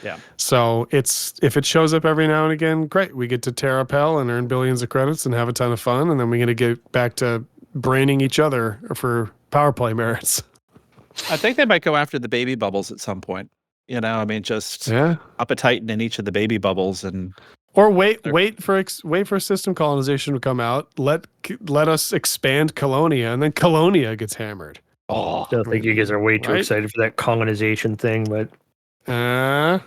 Yeah. So if it shows up every now and again, great. We get to tear up hell and earn billions of credits and have a ton of fun, and then we're gonna get back to braining each other for power play merits. I think they might go after the baby bubbles at some point. I mean, just Yeah. up a titan in each of the baby bubbles, and or wait for system colonization to come out. Let us expand Colonia, and then Colonia gets hammered. I still think you guys are way too excited for that colonization thing, but I'm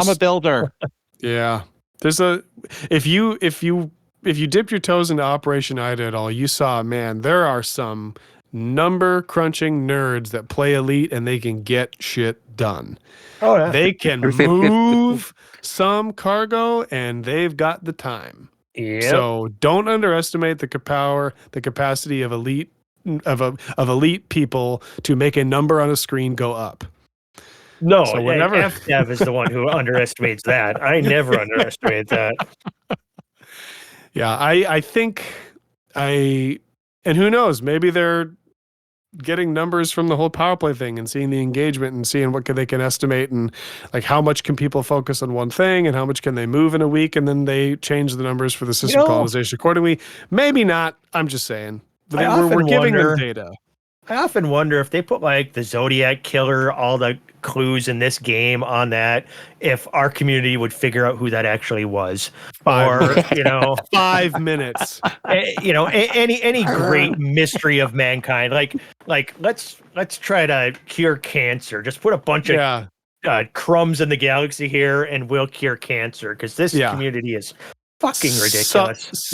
a builder. Yeah, there's if you dipped your toes into Operation Ida at all, you saw, man, there are some number crunching nerds that play Elite and they can get shit done. Oh yeah, they can move some cargo and they've got the time. Yep. So don't underestimate the capacity of elite people to make a number on a screen go up. No, so whenever FDev is the one who underestimates that. I never underestimate that. Yeah, I think and who knows, maybe they're getting numbers from the whole power play thing and seeing the engagement and seeing what they can estimate and like how much can people focus on one thing and how much can they move in a week, and then they change the numbers for the system colonization accordingly. Maybe not. I'm just saying. But we're giving them data. I often wonder if they put like the Zodiac Killer, all the clues in this game on that, if our community would figure out who that actually was. 5 minutes. Any great mystery of mankind. Like let's try to cure cancer. Just put a bunch of crumbs in the galaxy here and we'll cure cancer, because this community is fucking ridiculous.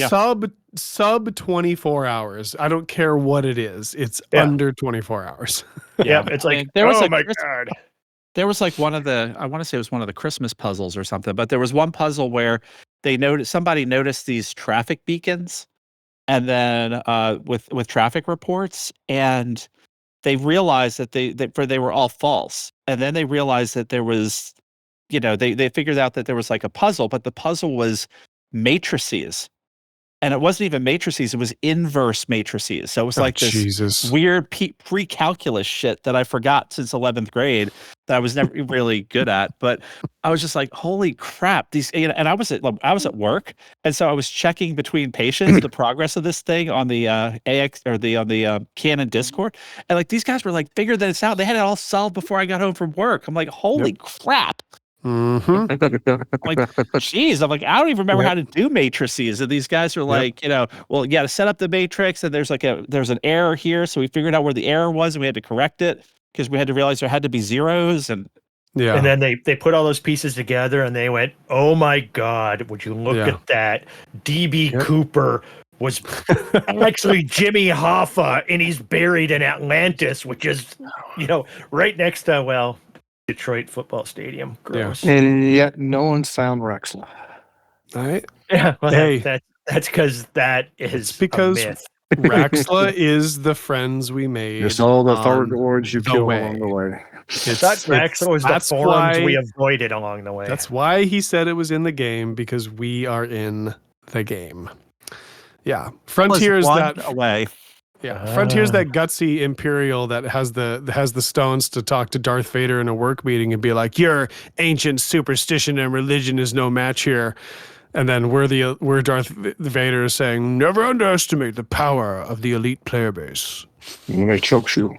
Sub 24 hours. I don't care what it is. It's under 24 hours. Yeah, it's like, God. There was like one of the, I want to say it was one of the Christmas puzzles or something, but there was one puzzle where somebody noticed these traffic beacons, and then with traffic reports, and they realized that they were all false. And then they realized that there was, they figured out that there was like a puzzle, but the puzzle was matrices. And it wasn't even matrices, it was inverse matrices. So it was this weird pre-calculus shit that I forgot since 11th grade that I was never really good at. But I was just like, holy crap. And I was at work. And so I was checking between patients the progress of this thing on the AX or on the Canon Discord. And like these guys were like figuring this out. They had it all solved before I got home from work. I'm like, holy crap. Like, geez, I'm like, I don't even remember how to do matrices. And these guys are like, well, you got to set up the matrix, and there's an error here. So we figured out where the error was, and we had to correct it because we had to realize there had to be zeros. And then they put all those pieces together, and they went, oh my God, would you look at that? DB Cooper was actually Jimmy Hoffa, and he's buried in Atlantis, which is, right next to, Detroit football stadium. Gross. Yeah. And yet no one's found Rexla. Right? Yeah. Well, that's because that is because a myth. Rexla is the friends we made. It's all the third lords you kill along the way. Rexla was the forums we avoided along the way. That's why he said it was in the game, because we are in the game. Yeah. Frontiers that away. Yeah, Frontier's that gutsy Imperial that has the stones to talk to Darth Vader in a work meeting and be like, "Your ancient superstition and religion is no match here," and then we're Darth Vader is saying, "Never underestimate the power of the elite player base." And they choke you.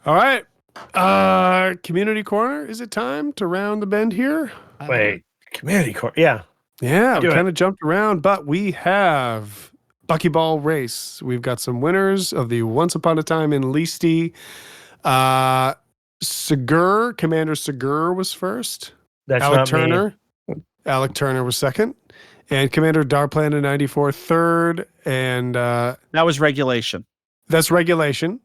All right, community corner. Is it time to round the bend here? Wait, community corner. Yeah, we kind of jumped around, but we have Buckyball race. We've got some winners of the Once Upon a Time in Leasty. Commander Segur was first. That's Alec not Turner. Me. Alec Turner was second. And Commander Darplan in 94 third. And that was regulation. That's regulation.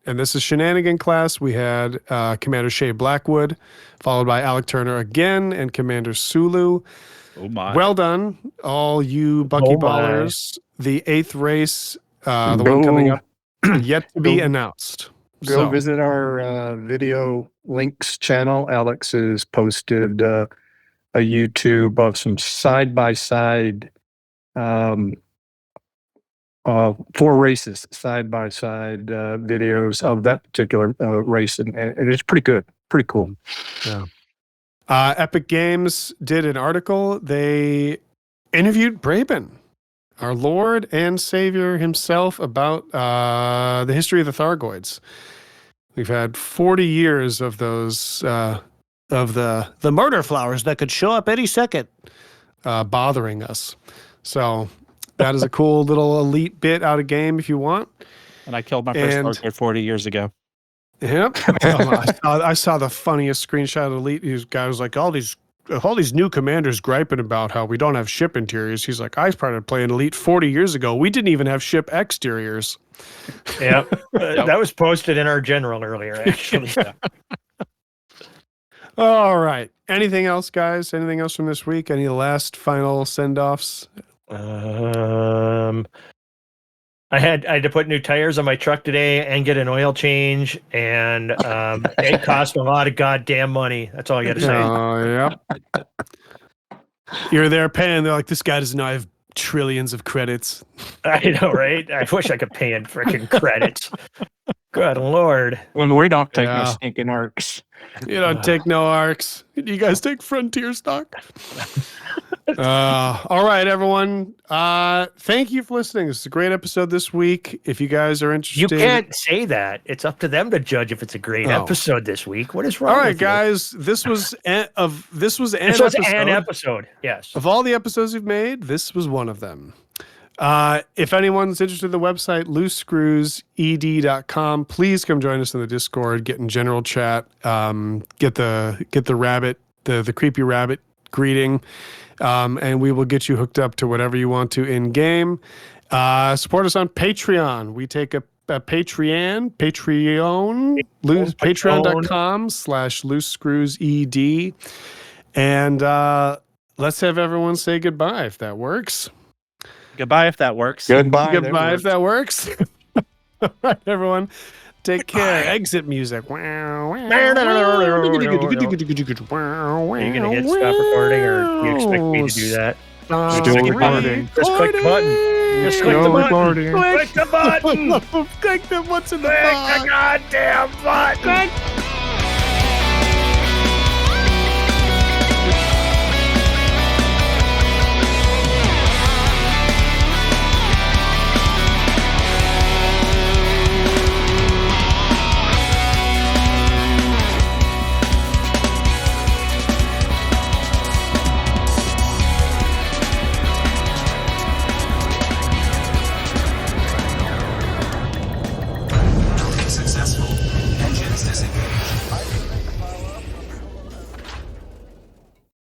And this is shenanigan class. We had Commander Shay Blackwood, followed by Alec Turner again, and Commander Sulu. Oh my. Well done, all you Buckyballers. The 8th race, the one coming up, yet to be announced. Go visit our video links channel. Alex has posted a YouTube of some side-by-side 4 races, side-by-side videos of that particular race, and it's pretty good, pretty cool. Yeah. Epic Games did an article. They interviewed Braben. our Lord and Savior himself, about the history of the Thargoids. We've had 40 years of those, of the murder flowers that could show up any second, bothering us. So that is a cool little elite bit out of game if you want. And I killed my first Thargoid 40 years ago. Yep. I saw the funniest screenshot of Elite. This guy was like, all these new commanders griping about how we don't have ship interiors. He's like, I started playing Elite 40 years ago. We didn't even have ship exteriors. Yeah, that was posted in our general earlier, actually. All right. Anything else, guys? Anything else from this week? Any last final send-offs? I had to put new tires on my truck today and get an oil change, and it cost a lot of goddamn money. That's all I got to say. Oh, yep. You're there paying. They're like, this guy doesn't know I have trillions of credits. I know, right? I wish I could pay in freaking credits. Good Lord. Well, we don't take no stinking arcs. You don't take no arcs. You guys take frontier stock. All right, everyone. Thank you for listening. This is a great episode this week. If you guys are interested, you can't say that. It's up to them to judge if it's a great episode this week. What is wrong? All right, with guys. You? This was an episode. Yes. Of all the episodes we've made, this was one of them. If anyone's interested in the website, loosescrewsed.com, please come join us in the Discord, get in general chat, get the rabbit, the creepy rabbit greeting, and we will get you hooked up to whatever you want to in game. Support us on Patreon. We take a Patreon, patreon.com/loosescrewsed. And let's have everyone say goodbye if that works. Goodbye if that works. Goodbye if that works. All right, everyone. Take care. Exit music. Are you going to hit stop recording, or do you expect me to do that? Still recording. Just click the button. Just click the button. Click the button. Click the what's in the goddamn button.